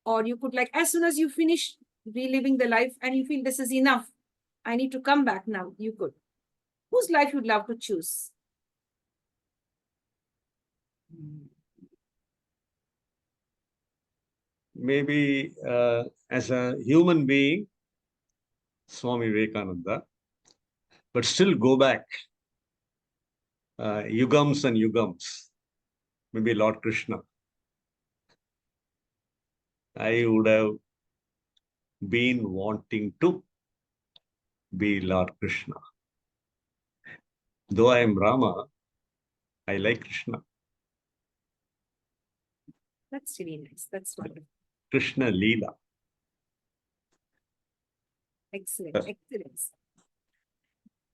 Or you could, like, as soon as you finish reliving the life and you feel this is enough, I need to come back now, you could. Whose life you'd love to choose? Maybe as a human being, Swami Vivekananda, but still go back yugams and yugams. Maybe Lord Krishna. I would have been wanting to be Lord Krishna. Though I am Rama, I like Krishna. That's really nice. That's wonderful. Krishna Leela. Excellent. Excellent.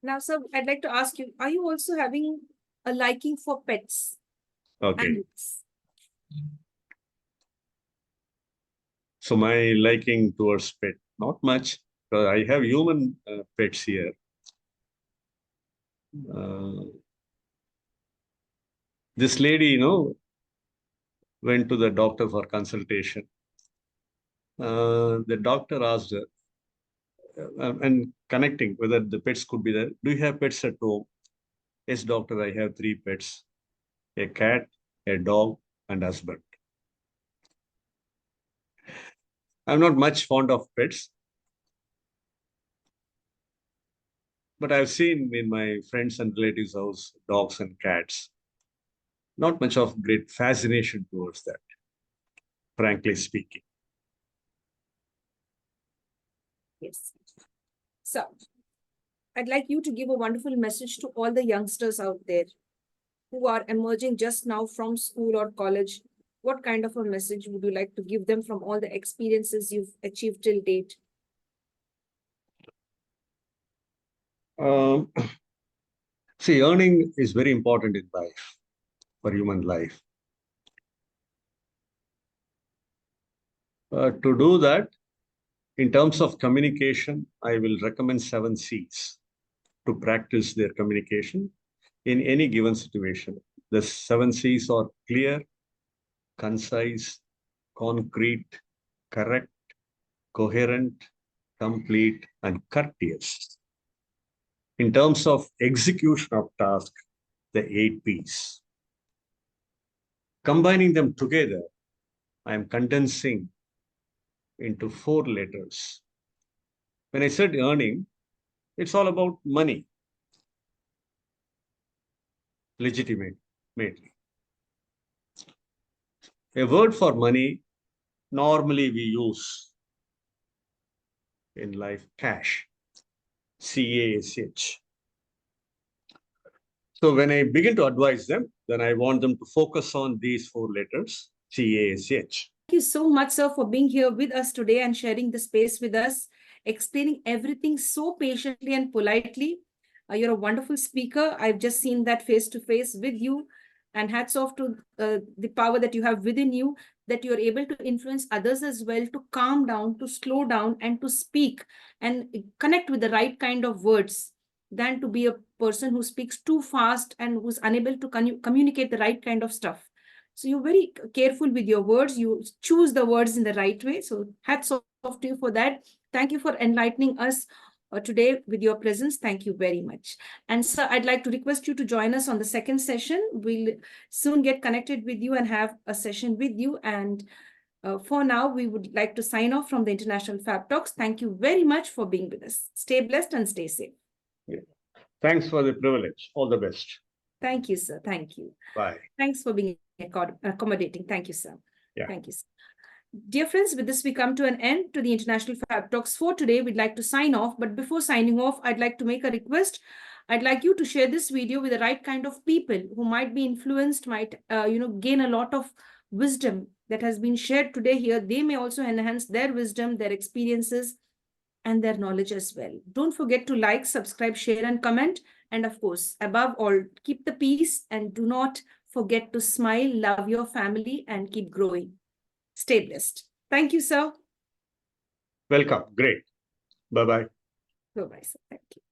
Now, sir, I'd like to ask you, are you also having a liking for pets? Okay. Animals? So my liking towards pet, not much. I have human pets here. This lady, went to the doctor for consultation. The doctor asked her, and connecting whether the pets could be there. Do you have pets at home? Yes, doctor, I have 3 pets, a cat, a dog, and husband. I'm not much fond of pets, but I've seen in my friends and relatives' house dogs and cats. Not much of great fascination towards that, frankly speaking. Yes. So, I'd like you to give a wonderful message to all the youngsters out there who are emerging just now from school or college. What kind of a message would you like to give them from all the experiences you've achieved till date? See, earning is very important in life, for human life. To do that, in terms of communication, I will recommend 7 C's to practice their communication in any given situation. The 7 C's are clear, concise, concrete, correct, coherent, complete, and courteous. In terms of execution of task, the 8 P's. Combining them together, I am condensing into 4 letters. When I said earning, it's all about money, legitimately. A word for money, normally we use in life cash, C-A-S-H. So when I begin to advise them, then I want them to focus on these 4 letters, C-A-S-H. Thank you so much, sir, for being here with us today and sharing the space with us, explaining everything so patiently and politely. You're a wonderful speaker. I've just seen that face to face with you, and hats off to the power that you have within you, that you're able to influence others as well, to calm down, to slow down, and to speak and connect with the right kind of words, than to be a person who speaks too fast and who's unable to communicate the right kind of stuff. So you're very careful with your words. You choose the words in the right way. So hats off to you for that. Thank you for enlightening us today with your presence. Thank you very much. And sir, I'd like to request you to join us on the second session. We'll soon get connected with you and have a session with you. And for now, we would like to sign off from the International Fab Talks. Thank you very much for being with us. Stay blessed and stay safe. Yeah. Thanks for the privilege. All the best. Thank you, sir. Thank you. Bye. Thanks for being accommodating. Thank you, sir. Yeah. Thank you, sir. Dear friends, with this, we come to an end to the International Fab Talks for today. We'd like to sign off. But before signing off, I'd like to make a request. I'd like you to share this video with the right kind of people who might be influenced, might gain a lot of wisdom that has been shared today here. They may also enhance their wisdom, their experiences, and their knowledge as well. Don't forget to like, subscribe, share, and comment. And of course, above all, keep the peace and do not forget to smile, love your family, and keep growing. Stay blessed. Thank you, sir. Welcome. Great. Bye-bye. Bye-bye, sir. Thank you.